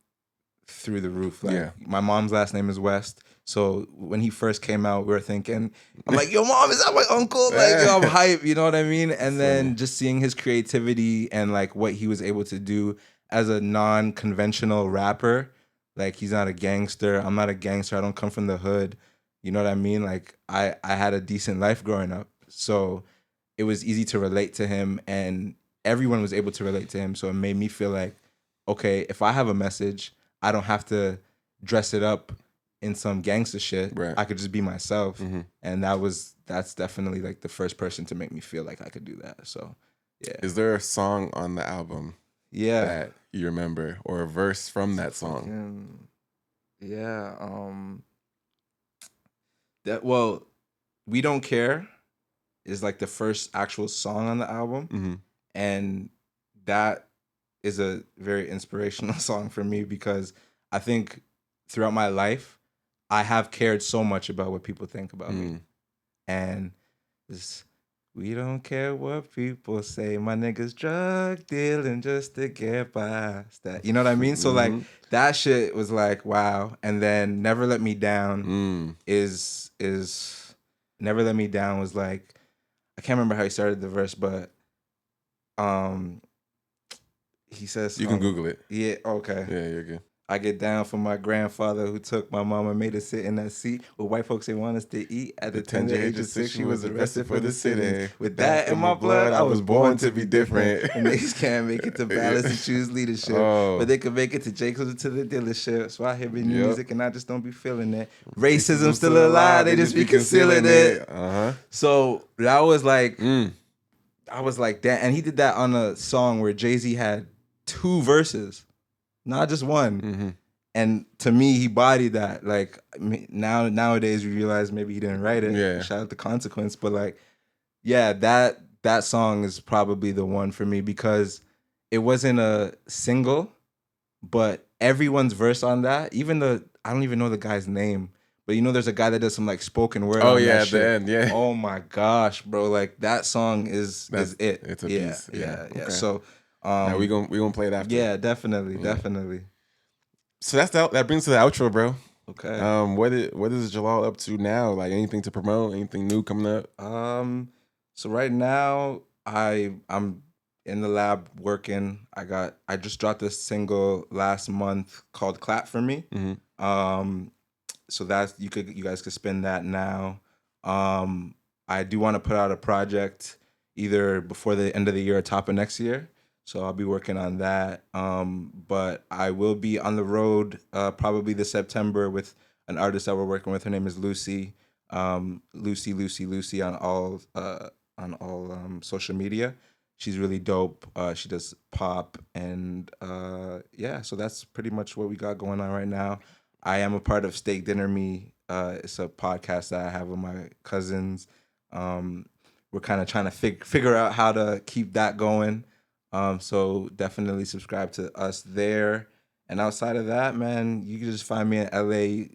through the roof. Like my mom's last name is West. So when he first came out, we were thinking, I'm like, yo, mom, is that my uncle? Like, yo, I'm hype, you know what I mean? And then just seeing his creativity and like what he was able to do as a non-conventional rapper. Like he's not a gangster. I'm not a gangster. I don't come from the hood. You know what I mean? Like I had a decent life growing up. So it was easy to relate to him and everyone was able to relate to him. So it made me feel like, okay, if I have a message, I don't have to dress it up in some gangster shit. Right. I could just be myself. And that's definitely like the first person to make me feel like I could do that. So yeah. Is there a song on the album that you remember or a verse from that song? We Don't Care is like the first actual song on the album. And that is a very inspirational song for me because I think throughout my life, I have cared so much about what people think about me. And it's, we don't care what people say. My niggas drug dealing just to get past that. You know what I mean? So like that shit was like, wow. And then Never Let Me Down is Never Let Me Down was like, I can't remember how he started the verse, but he says you can Google it. Yeah, okay. Yeah, you're good. I get down for my grandfather who took my mama, made her sit in that seat where white folks they want us to eat. At the tender age of 6, she was arrested for the sitting. With that in my blood, I was born to be different. And niggas can't make it to balance and choose leadership, but they can make it to Jacobs to the dealership. So I hear the music and I just don't be feeling it. Racism still alive, they just be concealing it. So that was like, I was like, damn. And he did that on a song where Jay-Z had 2 verses. Not just one. And to me, he bodied that. Like nowadays, we realize maybe he didn't write it. Yeah. Shout out to Consequence. But like, yeah, that song is probably the one for me because it wasn't a single, but everyone's verse on that, I don't even know the guy's name, but you know there's a guy that does some like spoken word on that shit. At the end, Oh my gosh, bro. Like that song is it. It's a piece. Yeah. Okay. So now we gonna play it after. Yeah, definitely. So that brings to the outro, bro. Okay. What is Jalal up to now? Like anything to promote? Anything new coming up? So right now I'm in the lab working. I just dropped a single last month called "Clap for Me." So that's you guys could spin that now. I do want to put out a project either before the end of the year or top of next year. So I'll be working on that. But I will be on the road probably this September with an artist that we're working with. Her name is Lucy. Lucy on all social media. She's really dope. She does pop and so that's pretty much what we got going on right now. I am a part of Steak Dinner Me. It's a podcast that I have with my cousins. We're kind of trying to figure out how to keep that going. So definitely subscribe to us there. And outside of that, man, you can just find me in LA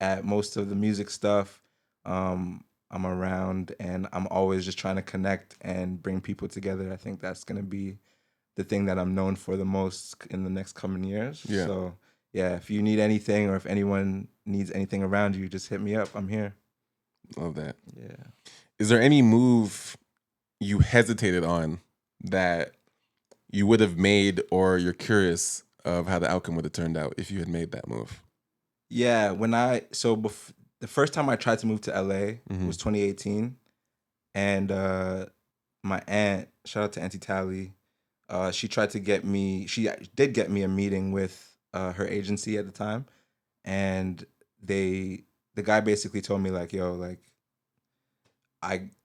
at most of the music stuff. I'm around and I'm always just trying to connect and bring people together. I think that's going to be the thing that I'm known for the most in the next coming years. Yeah. So yeah, if you need anything or if anyone needs anything around you, just hit me up. I'm here. Love that. Yeah. Is there any move you hesitated on that you would have made, or you're curious of how the outcome would have turned out if you had made that move? Yeah, the first time I tried to move to LA was 2018, and my aunt, shout out to Auntie Tally, she tried to get me. She did get me a meeting with her agency at the time, and the guy basically told me like, yo, like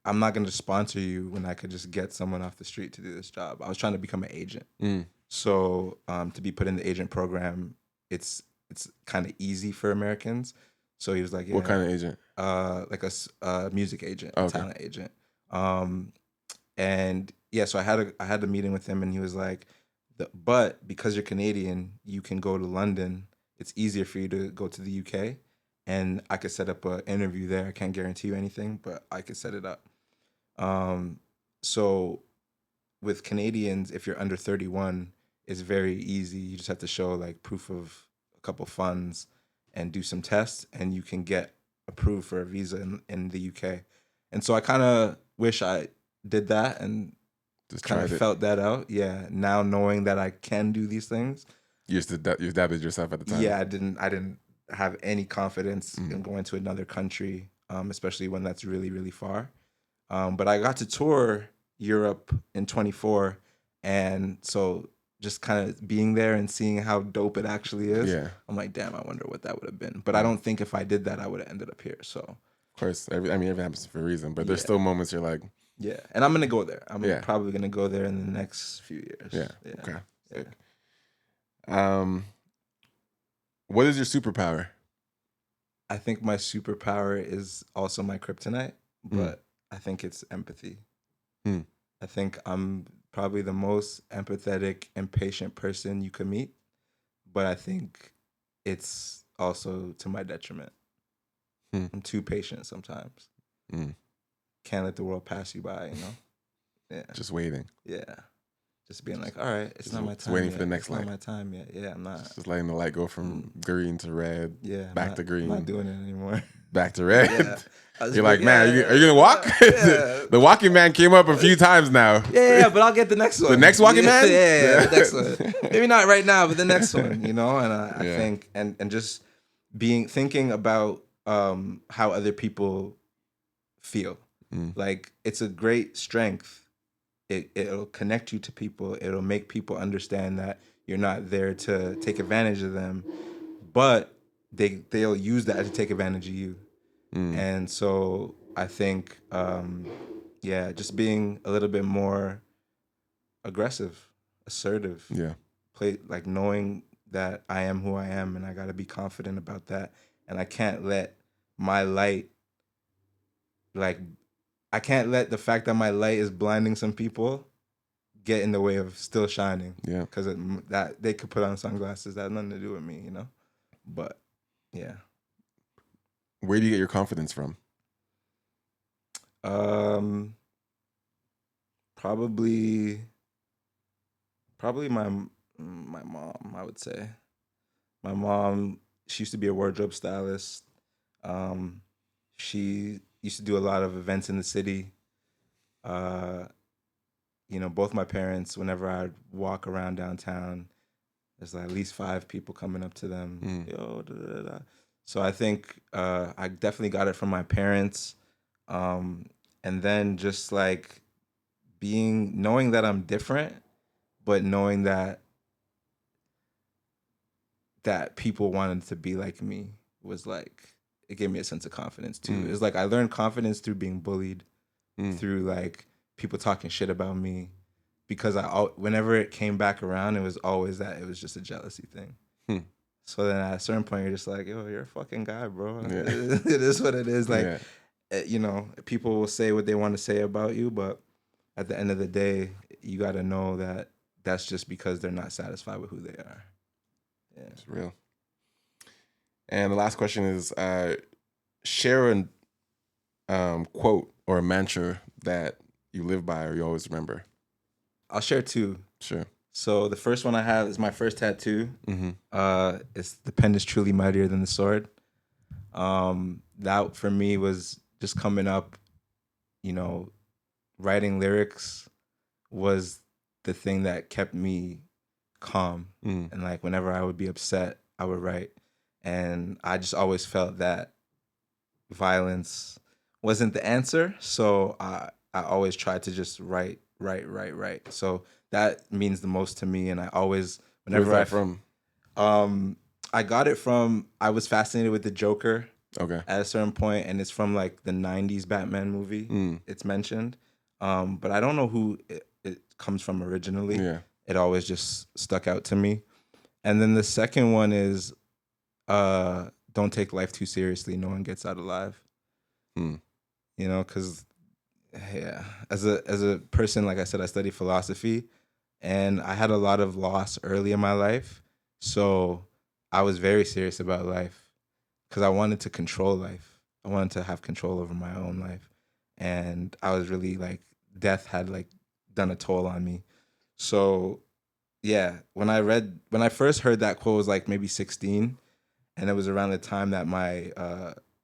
I'm not gonna sponsor you when I could just get someone off the street to do this job. I was trying to become an agent. So to be put in the agent program, it's kind of easy for Americans. So he was like, yeah, what kind of agent? Like a music agent, a talent agent. And yeah, so I had a meeting with him, and he was like, but because you're Canadian, you can go to London. It's easier for you to go to the UK, and I could set up an interview there. I can't guarantee you anything, but I could set it up. So with Canadians, if you're under 31, it's very easy. You just have to show like proof of a couple funds and do some tests, and you can get approved for a visa in the UK. And so I kind of wish I did that and Just kind of tried it. felt that out. Yeah. Now knowing that I can do these things. You doubted yourself at the time. Yeah, I didn't have any confidence in going to another country, especially when that's really, really far. But I got to tour Europe in 24, and so just kind of being there and seeing how dope it actually is, Yeah. I'm like, damn, I wonder what that would have been. But I don't think if I did that, I would have ended up here. So Of course, everything happens for a reason, but there's still moments you're like, yeah, and I'm gonna go there. I'm Yeah. probably gonna go there in the next few years. yeah, okay. Yeah. What is your superpower? I think my superpower is also my kryptonite, but I think it's empathy. Hmm. I think I'm probably the most empathetic and patient person you could meet, but I think it's also to my detriment. I'm too patient sometimes. Can't let the world pass you by, you know? Yeah. Just waiting. Yeah. Just being like, all right, it's not my just time waiting yet. for the next it's light. not my time yet. Yeah, I'm not. Just letting the light go from green to red, Yeah. back to green, I'm not doing it anymore. back to red. Yeah. I was You're like, man, are you yeah, gonna walk? yeah. The walking man came up a few times now. Yeah, but I'll get the next one. The next walking yeah, man? Yeah, the next one. Maybe not right now, but the next one, you know? And I Yeah. think, and just thinking about how other people feel. Like, it's a great strength. It'll connect you to people. It'll make people understand that you're not there to take advantage of them, but they'll use that to take advantage of you. And so I think, just being a little bit more aggressive, assertive, Yeah. like knowing that I am who I am, and I got to be confident about that. And I can't let my light, I can't let the fact that my light is blinding some people get in the way of still shining. Yeah. Because that they could put on sunglasses that have nothing to do with me, you know. But yeah. Where do you get your confidence from? Probably my mom, I would say. My mom, she used to be a wardrobe stylist. She used to do a lot of events in the city. Both my parents, whenever I'd walk around downtown, there's like at least 5 people coming up to them. Yo, da, da, da. So I think I definitely got it from my parents. And then just like knowing that I'm different, but knowing that people wanted to be like me was like, it gave me a sense of confidence too. It's like I learned confidence through being bullied, through like people talking shit about me, because whenever it came back around, it was always that it was just a jealousy thing. So then at a certain point, you're just like, yo, you're a fucking guy, bro. Yeah. It is what it is. Like, Yeah. People will say what they want to say about you, but at the end of the day, you got to know that that's just because they're not satisfied with who they are. Yeah. It's real. And the last question is, share a quote or a mantra that you live by or you always remember. I'll share 2. Sure. So the first one I have is my first tattoo. It's the pen is truly mightier than the sword. That for me was just coming up, writing lyrics was the thing that kept me calm. And like whenever I would be upset, I would write. And I just always felt that violence wasn't the answer. So I always tried to just write. So that means the most to me. And I always, whenever Where's that from? I got it from, I was fascinated with the Joker Okay. at a certain point, and it's from like the 90s Batman movie. It's mentioned. But I don't know who it comes from originally. Yeah. It always just stuck out to me. And then the second one is, don't take life too seriously. No one gets out alive. Because Yeah, as a person, like I said, I study philosophy, and I had a lot of loss early in my life, so I was very serious about life because I wanted to control life. I wanted to have control over my own life, and I was really like death had like done a toll on me. So yeah, when I first heard that quote, I was like maybe 16, and it was around the time that my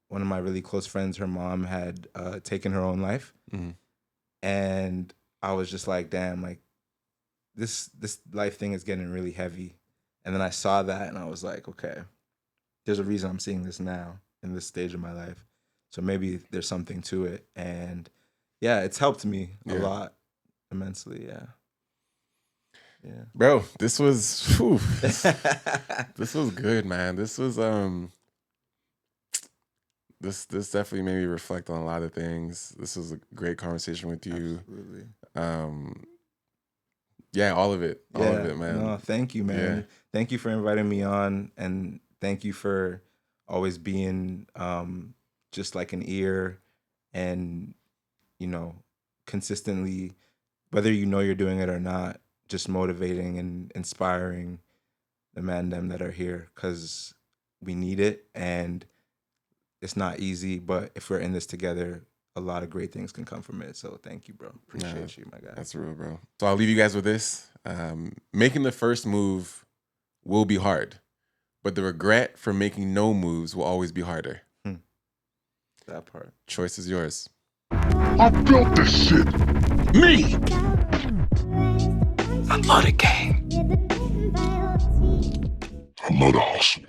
one of my really close friends, her mom had taken her own life, Mhm. and I was just like, damn, like this life thing is getting really heavy. And then I saw that, and I was like, okay, there's a reason I'm seeing this now in this stage of my life. So maybe there's something to it, and yeah, it's helped me a Yeah. lot immensely. Yeah, Bro, this was whew, yeah. this was good, man. This was this definitely made me reflect on a lot of things. This was a great conversation with you. Absolutely. Yeah, all of it. All of Yeah. it, man. No, thank you, man. Yeah. Thank you for inviting me on, and thank you for always being just like an ear, and you know, consistently, whether you know you're doing it or not, just motivating and inspiring the man them that are here, because we need it, and it's not easy, but if we're in this together, a lot of great things can come from it. So thank you, bro. Appreciate you, my guy. That's real, bro. So I'll leave you guys with this. Making the first move will be hard, but the regret for making no moves will always be harder. That part. Choice is yours. I built this shit. Me. I love the game. I love the hustle.